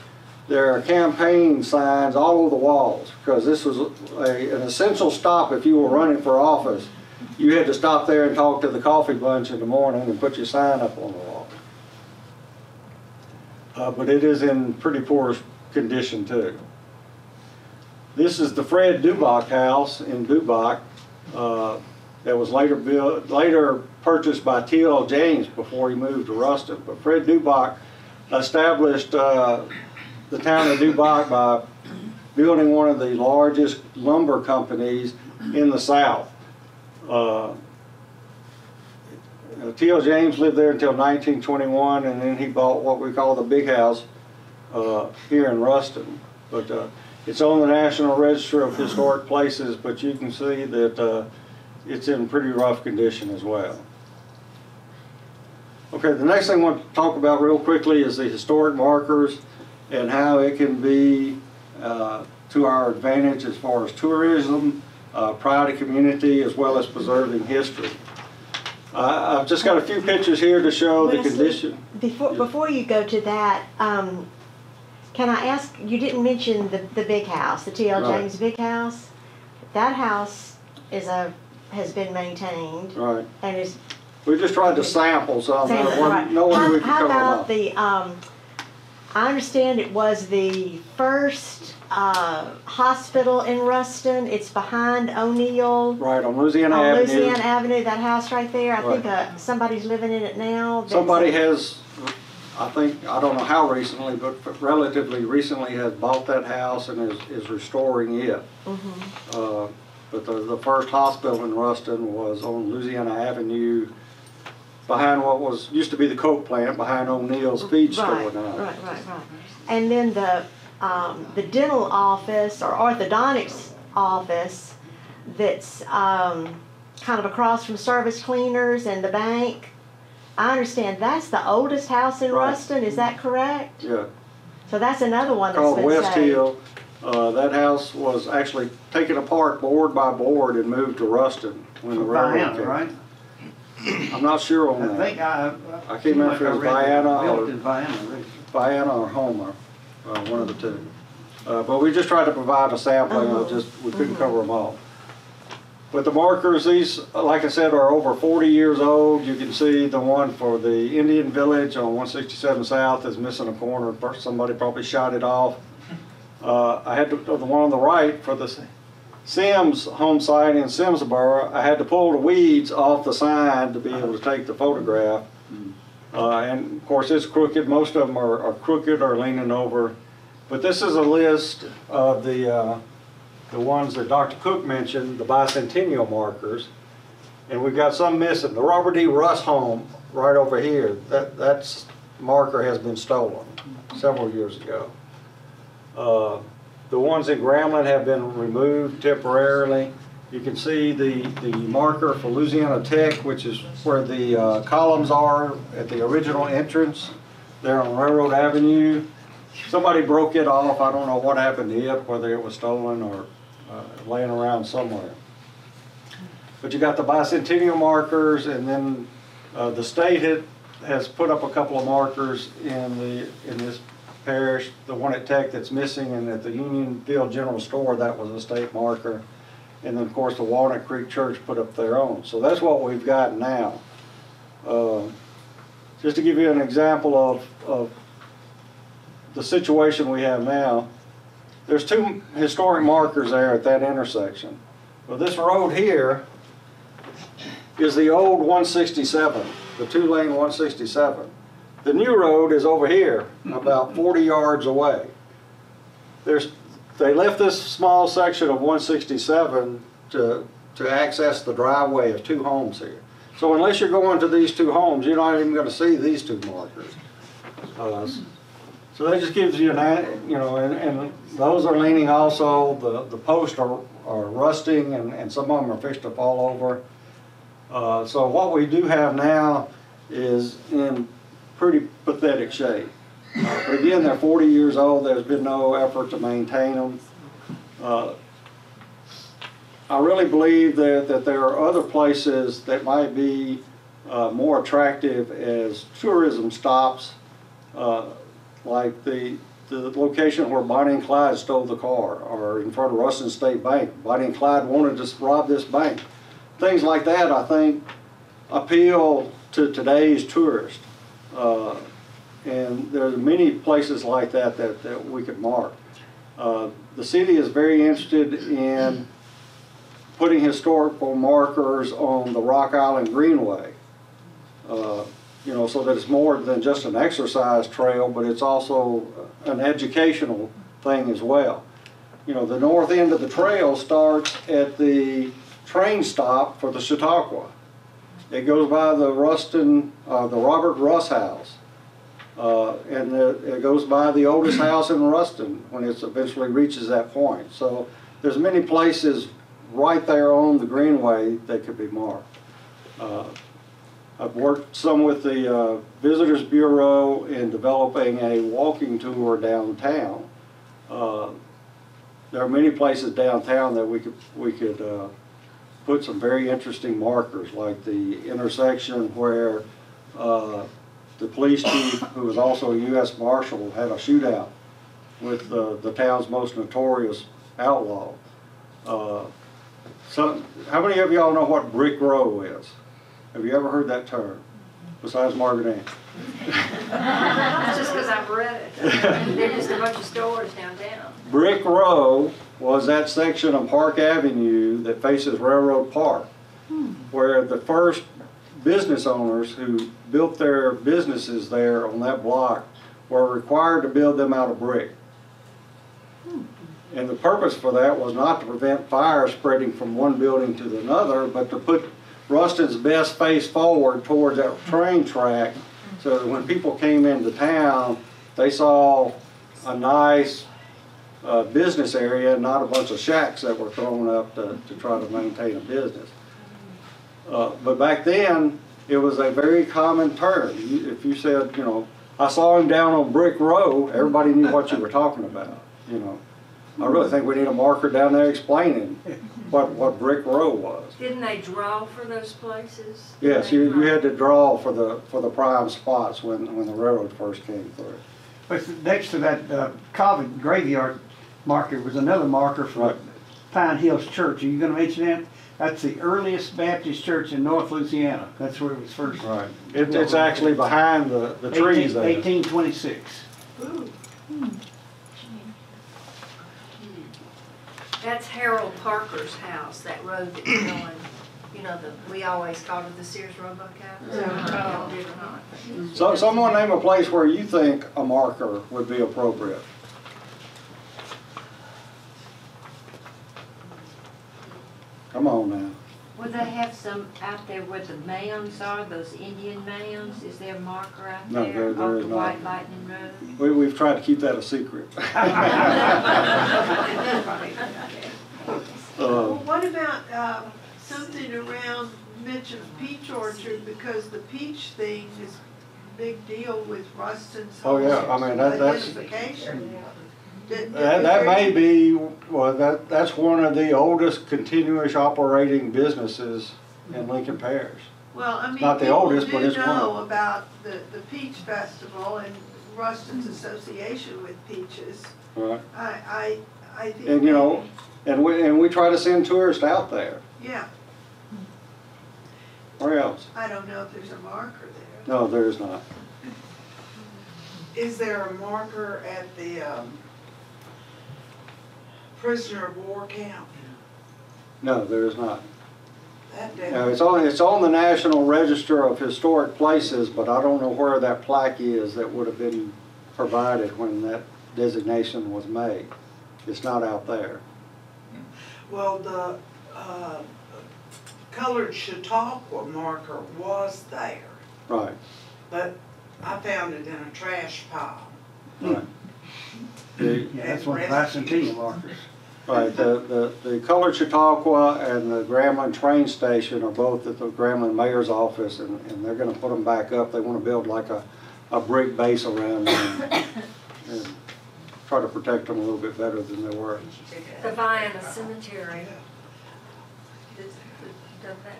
there are campaign signs all over the walls, because this was an essential stop if you were running for office. You had to stop there and talk to the coffee bunch in the morning and put your sign up on the wall. But it is in pretty poor condition too. This is the Fred Dubach house in Dubach that was later purchased by T.L. James before he moved to Ruston. But Fred Dubach established the town of Dubach by building one of the largest lumber companies in the South. T.L. James lived there until 1921, and then he bought what we call the big house here in Ruston. But it's on the National Register of Historic Places, but you can see that it's in pretty rough condition as well. Okay, the next thing I want to talk about real quickly is the historic markers and how it can be to our advantage as far as tourism, pride of community, as well as preserving history. I've just got a few pictures here to show the condition. Before you go to that, can I ask, you didn't mention the big house, the T.L. James big house. That house has been maintained. Right. And is. We just tried to sample some. No one we could cover them about up. the, I understand it was the first hospital in Ruston. It's behind O'Neill. Right, on Louisiana Avenue. On Louisiana Avenue, that house right there. I Right. think somebody's living in it now. Somebody has, I don't know how recently, but relatively recently has bought that house and is restoring it. Mm-hmm. But the first hospital in Ruston was on Louisiana Avenue, behind what used to be the Coke plant, behind O'Neill's feed store now. Right. And then the dental office or orthodontics office that's kind of across from Service Cleaners and the bank. I understand that's the oldest house in Ruston. Is that correct? Yeah. So that's another one that's Called been West saved. Hill. That house was actually taken apart board by board and moved to Ruston when the railroad came. Right? I'm not sure on that. I can't remember if it was Vienna Vienna or Homer, one of the two. But we just tried to provide a sampling. We couldn't cover them all. But the markers, these, like I said, are over 40 years old. You can see the one for the Indian Village on 167 South is missing a corner. Somebody probably shot it off. I had the one on the right for the Sims home site in Simsboro. I had to pull the weeds off the sign to be able to take the photograph. And of course it's crooked. Most of them are crooked or leaning over. But this is a list of the ones that Dr. Cook mentioned, the bicentennial markers. And we've got some missing. The Robert D. Russ home right over here, that marker has been stolen several years ago. The ones in Grambling have been removed temporarily. You can see the marker for Louisiana Tech, which is where the columns are at the original entrance there on Railroad Avenue. Somebody broke it off. I don't know what happened to it, whether it was stolen or laying around somewhere. But you got the bicentennial markers, and then the state has put up a couple of markers in this parish. The one at Tech that's missing, and at the Unionville General Store, that was a state marker. And then of course the Walnut Creek Church put up their own. So that's what we've got now. Just to give you an example of the situation we have now, there's two historic markers there at that intersection. Well, this road here is the old 167, the two-lane 167. The new road is over here, about 40 yards away. They left this small section of 167 to access the driveway of two homes here. So unless you're going to these two homes, you're not even going to see these two markers. So that just gives you and those are leaning also. The posts are rusting, and some of them are fixed to fall over. So what we do have now is in pretty pathetic shape. But again, they're 40 years old. There's been no effort to maintain them. I really believe that there are other places that might be more attractive as tourism stops, like the the location where Bonnie and Clyde stole the car, or in front of Ruston State Bank. Bonnie and Clyde wanted to rob this bank. Things like that, I think, appeal to today's tourist. And there's many places like that that we could mark. The city is very interested in putting historical markers on the Rock Island Greenway. You know, so that it's more than just an exercise trail, but it's also an educational thing as well. You know, the north end of the trail starts at the train stop for the Chautauqua. It goes by the the Robert Russ house. And it goes by the oldest house in Ruston when it eventually reaches that point. So there's many places right there on the Greenway that could be marked. I've worked some with the Visitors Bureau in developing a walking tour downtown. There are many places downtown that we could put some very interesting markers, like the intersection where the police chief, who was also a U.S. Marshal, had a shootout with the town's most notorious outlaw. So, how many of y'all know what Brick Row is? Have you ever heard that term, besides Margaret Ann? It's just because I've read it. They're just a bunch of stores downtown. Brick Row was that section of Park Avenue that faces Railroad Park, where the first business owners who built their businesses there on that block were required to build them out of brick. And the purpose for that was not to prevent fire spreading from one building to another, but to put Ruston's best face forward towards that train track, so that when people came into town, they saw a nice business area, not a bunch of shacks that were thrown up to try to maintain a business. But back then, it was a very common term. If you said, you know, I saw him down on Brick Row, everybody knew what you were talking about, you know. I really think we need a marker down there explaining what Brick Row was. Didn't they draw for those places? Yes, you had to draw for the prime spots when the railroad first came through. But next to that Cobbin graveyard marker was another marker for Pine Hills Church. Are you going to mention that? That's the earliest Baptist church in North Louisiana. That's where it was first. Right. It's actually behind the trees there. 1826. Ooh. That's Harold Parker's house, that road that's going, you know, we always called it the Sears Roebuck house. So someone name a place where you think a marker would be appropriate. Come on now. Would they have some out there where the mounds are, those Indian mounds? Is there a marker out No, there there on is the not. White Lightning Road? We've tried to keep that a secret. Well, what about something around mention peach orchard, because the peach thing is a big deal with Ruston's Oh yeah, I mean that's identification. that may be that's one of the oldest continuous operating businesses in Lincoln Parish. Well, I mean, Not the oldest, but it's one. know about the Peach Festival and Ruston's association with peaches. Right. I think. And you know, and we try to send tourists out there. Yeah, Where else? I don't know if there's a marker there. No, there is not. Is there a marker at the prisoner of war camp? No, there is not. That Now, it's on the National Register of Historic Places, but I don't know where that plaque is that would have been provided when that designation was made. It's not out there. Well, the colored Chautauqua marker was there, Right. but I found it in a trash pile. Right. Yeah, that's one of the Bicentennial markers. Right, the colored Chautauqua and the Grambling train station are both at the Grambling mayor's office, and they're going to put them back up. They want to build like a brick base around them and try to protect them a little bit better than they were. The Viana Cemetery.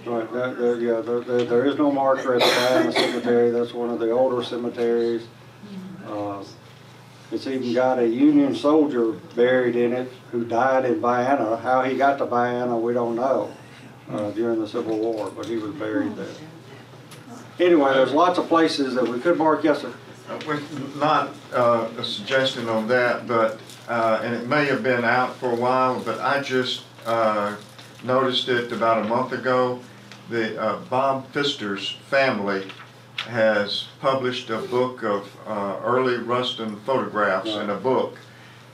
Right, there is no marker at the Diana Cemetery. That's one of the older cemeteries. It's even got a Union soldier buried in it who died in Vienna. How he got to Vienna, we don't know, during the Civil War, but he was buried there. Anyway, there's lots of places that we could mark. Yes, sir. Not a suggestion on that, but, and it may have been out for a while, but I just noticed it about a month ago. The Bob Pfister's family has published a book of early Ruston photographs in a book,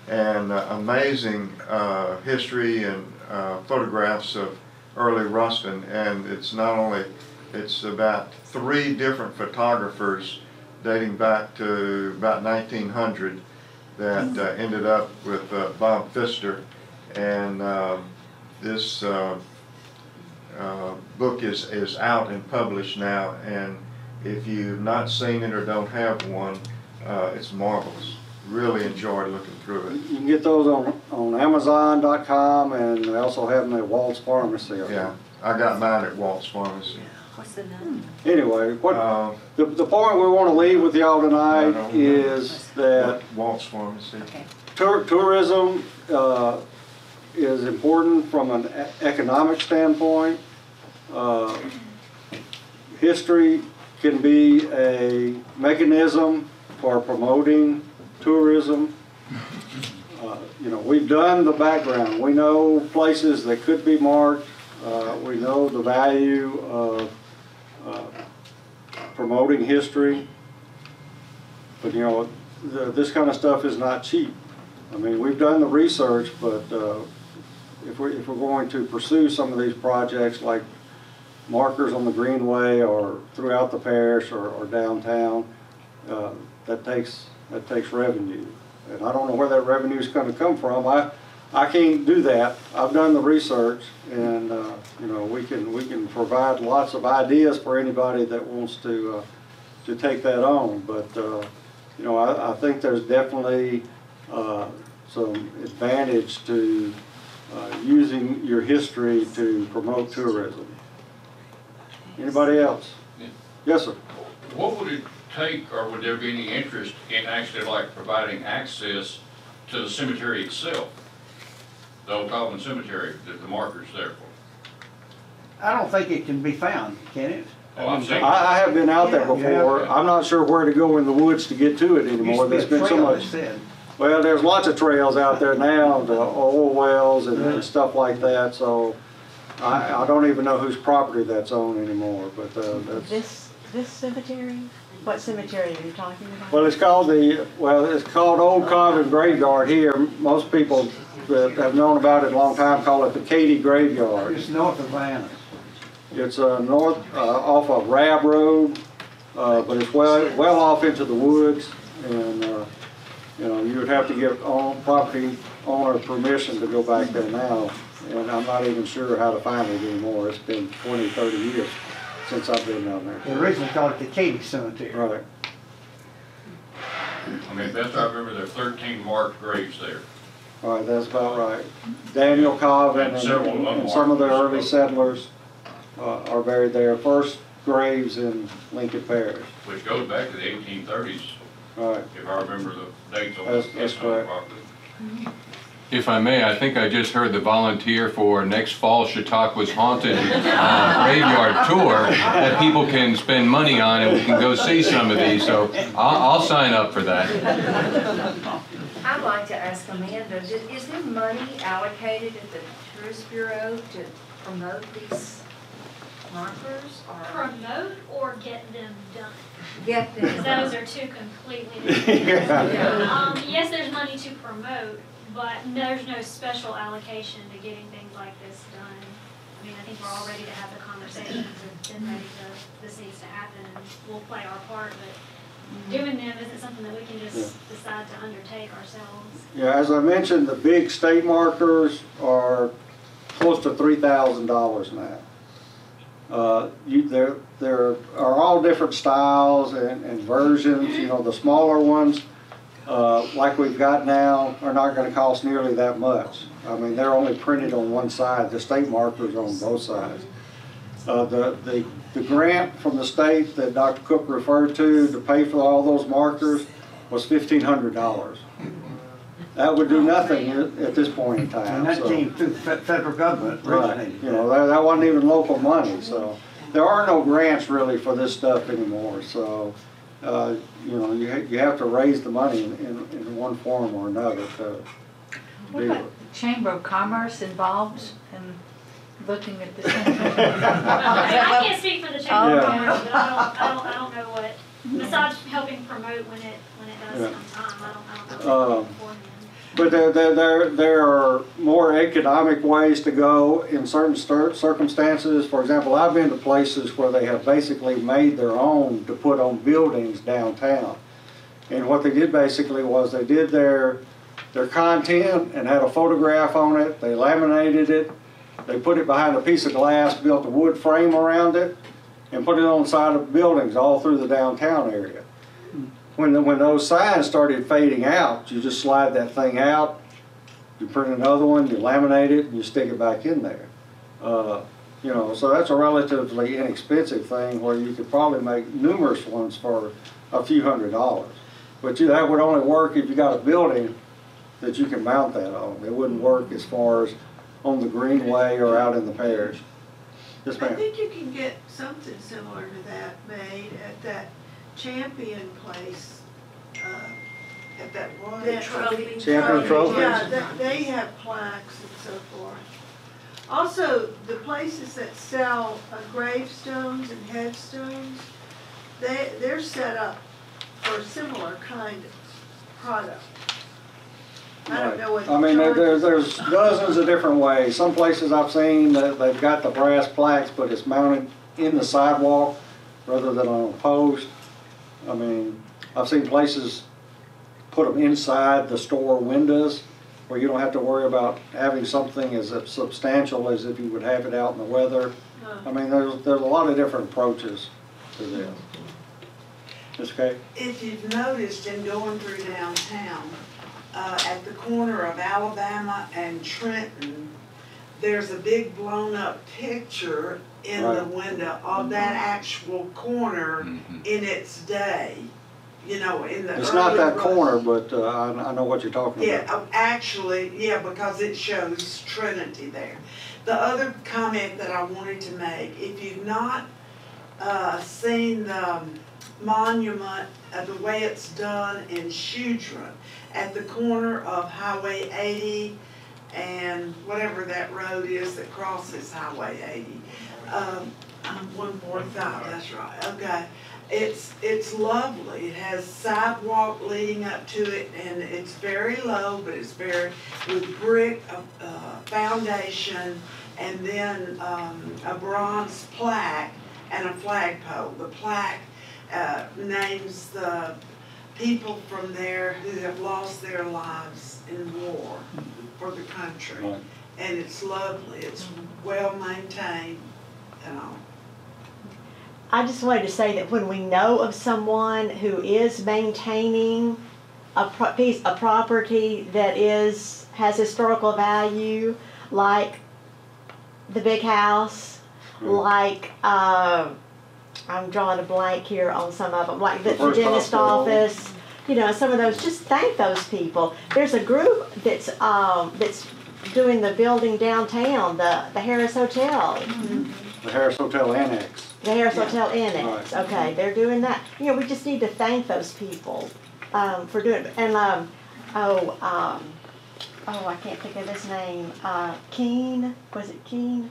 and amazing history and photographs of early Ruston. And it's not only, it's about 3 different photographers dating back to about 1900 that ended up with Bob Pfister. And this book is out and published now, and if you've not seen it or don't have one, it's marvelous. Really enjoyed looking through it. You can get those on Amazon.com, and they also have them at Walt's Pharmacy. Yeah, I got mine at Walt's Pharmacy. What's the name? Anyway, the point we want to leave with y'all tonight is that Walt's Pharmacy. Okay. Tourism is important from an economic standpoint. History can be a mechanism for promoting tourism. You know, we've done the background. We know places that could be marked. We know the value of promoting history. But you know, this kind of stuff is not cheap. I mean, we've done the research, but if we're going to pursue some of these projects like markers on the Greenway or throughout the parish or downtown, that takes revenue, and I don't know where that revenue is going to come from. I can't do that. I've done the research, and you know, we can provide lots of ideas for anybody that wants to take that on. But you know, I think there's definitely some advantage to using your history to promote tourism. Anybody else? Yeah. Yes, sir. What would it take, or would there be any interest in actually like providing access to the cemetery itself? The old Coleman Cemetery that the marker's there for? I don't think it can be found, can it? Oh, I've seen it. I have been out there Yeah, before. yeah. I'm not sure where to go in the woods to get to it anymore. There's been so much. Well, there's lots of trails out there now, the oil wells and stuff like that. So I don't even know whose property that's on anymore. But that's This cemetery? What cemetery are you talking about? well, it's called Old Common Graveyard here. Most people that have known about it a long time call it the Katy Graveyard. It's north of Vienna. It's north off of Rab Road, but it's well off into the woods, and you know, you would have to get property owner permission to go back there now, and I'm not even sure how to find it anymore. It's been 20, 30 years since I've been down there. They originally called it the Katy Cemetery. Right. I mean, best I remember, there are 13 marked graves there. All right, that's about right. Daniel Colvin and some of the early settlers are buried there. First graves in Lincoln Parish. Which goes back to the 1830s, Right. if I remember the dates on That's correct. property. If I may, I think I just heard the volunteer for next fall Chautauqua's Haunted Graveyard Tour that people can spend money on, and we can go see some of these, so I'll sign up for that. I'd like to ask Amanda, is there money allocated at the Tourist Bureau to promote these markers? Or Promote or get them done? get Because them? those are two completely different things. Yes, there's money to promote, but there's no special allocation to getting things like this done. I mean, I think we're all ready to have the conversations and ready to, this needs to happen, and we'll play our part, but doing them isn't something that we can just decide to undertake ourselves. Yeah, as I mentioned, the big state markers are close to $3,000 now. There are all different styles and versions. You know, the smaller ones, like we've got now, are not going to cost nearly that much. I mean, they're only printed on one side. The state markers are on both sides. The grant from the state that Dr. Cook referred to pay for all those markers was $1,500. that would do nothing at this point in time. And that so. came through the federal government Right, originated. you know, that wasn't even local money, so there are no grants really for this stuff anymore, so, you know, you have to raise the money in one form or another to What deal about with. the Chamber of Commerce involved in looking at this? I can't speak for the Chamber Yeah. of Commerce, but I don't know what, besides helping promote when it does Yeah. come time, I don't know. Beforehand. But there are more economic ways to go in certain circumstances. For example, I've been to places where they have basically made their own to put on buildings downtown. And what they did basically was they did their content and had a photograph on it, they laminated it, they put it behind a piece of glass, built a wood frame around it, and put it on the side of buildings all through the downtown area. When those signs started fading out, you just slide that thing out, you print another one, you laminate it, and you stick it back in there. You know, so that's a relatively inexpensive thing where you could probably make numerous ones for a few $100s. But that would only work if you got a building that you can mount that on. It wouldn't work as far as on the greenway or out in the parish. Yes, I ma'am. think you can get something similar to that made at that Champion place, at that one. Trophy. Champion Trophies? Yeah, they have plaques and so forth. Also, the places that sell gravestones and headstones, they're set up for a similar kind of product. I don't know what. I mean, charges there's dozens of different ways. Some places I've seen that they've got the brass plaques, but it's mounted in the sidewalk rather than on a post. I mean, I've seen places put them inside the store windows where you don't have to worry about having something as substantial as if you would have it out in the weather. I mean, there's a lot of different approaches to this. Ms. Kay? If you've noticed in going through downtown, at the corner of Alabama and Trenton, there's a big blown up picture in the window of that actual corner in its day. You know, in the It's not that early corner, but I know what you're talking about. Yeah, actually, yeah, because it shows Trinity there. The other comment that I wanted to make, if you've not seen the monument, the way it's done in Shudra, at the corner of Highway 80 and whatever that road is that crosses Highway 80. 145, that's right, okay. It's lovely. It has sidewalk leading up to it, and it's very low, but it's very, with brick foundation, and then a bronze plaque and a flagpole. The plaque names the people from there who have lost their lives in war for the country. Right. And it's lovely. It's well maintained and all. I just wanted to say that when we know of someone who is maintaining a property that has historical value, like the big house, like I'm drawing a blank here on some of them, like the dentist office, you know, some of those. Just thank those people. There's a group that's doing the building downtown, the Harris Hotel. The Harris Hotel Annex. The Harris Hotel Annex. Right. Okay, they're doing that. You know, we just need to thank those people for doing it. And I can't think of his name. Keen, was it Keen?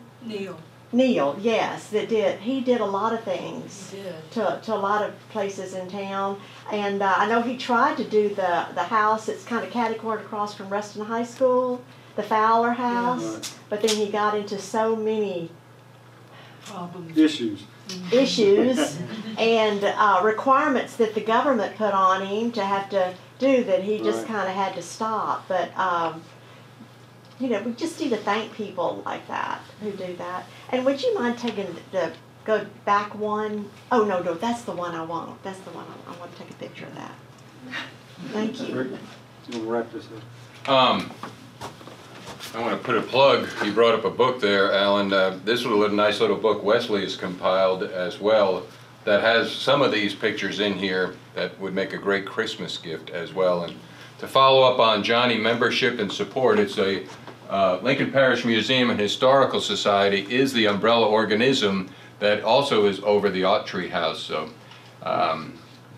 Neil, yes, he did a lot of things to a lot of places in town. And I know he tried to do the house that's kind of catty-cornered across from Ruston High School, the Fowler House, but then he got into so many issues and requirements that the government put on him to have to do that he just kind of had to stop. But you know, we just need to thank people like that who do that. And would you mind taking go back one? Oh no, that's the one I want. That's the one I want to take a picture of that. Thank you. We'll wrap this up. I want to put a plug. You brought up a book there, Alan. This was a nice little book Welsey has compiled as well that has some of these pictures in here that would make a great Christmas gift as well. And to follow up on Johnny membership and support, it's a Lincoln Parish Museum and Historical Society is the umbrella organism that also is over the Autry House. So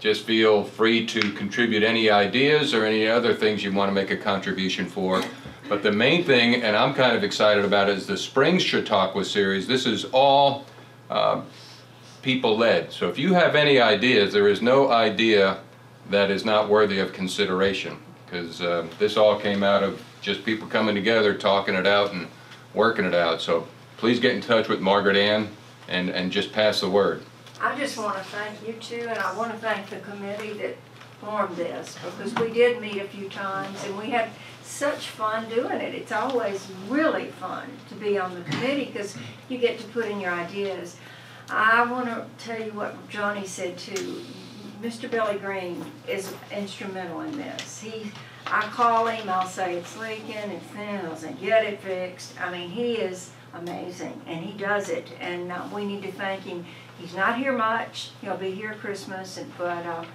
just feel free to contribute any ideas or any other things you want to make a contribution for. But the main thing, and I'm kind of excited about, is the Springs Chautauqua series. This is all people-led. So if you have any ideas, there is no idea that is not worthy of consideration, because this all came out of just people coming together, talking it out and working it out. So please get in touch with Margaret Ann and just pass the word. I just want to thank you too, and I want to thank the committee that formed this, because we did meet a few times and we had such fun doing it. It's always really fun to be on the committee because you get to put in your ideas. I want to tell you what Johnny said too. Mr. Billy Green is instrumental in this. I call him, I'll say it's leaking, it's thin, I'll say get it fixed. I mean, he is amazing and he does it, and we need to thank him. He's not here much, he'll be here Christmas, but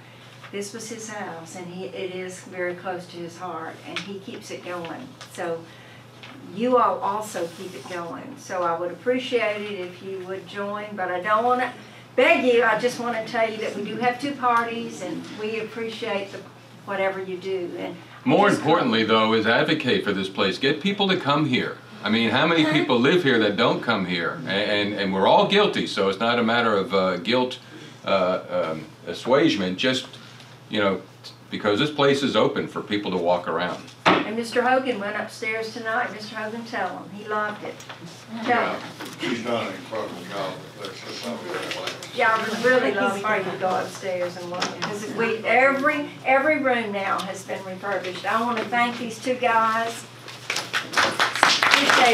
this was his house and it is very close to his heart and he keeps it going. So you all also keep it going. So I would appreciate it if you would join, but I don't want to beg you, I just want to tell you that we do have 2 parties and we appreciate whatever you do. And more importantly though is advocate for this place. Get people to come here. I mean, how many people live here that don't come here? And we're all guilty, so it's not a matter of guilt assuagement, just, you know, because this place is open for people to walk around. And Mr. Hogan went upstairs tonight. Mr. Hogan, tell him. He loved it. Tell him. He's done an incredible job. Yeah, I would really love for you to go upstairs and look. Because every room now has been refurbished. I want to thank these 2 guys. Appreciate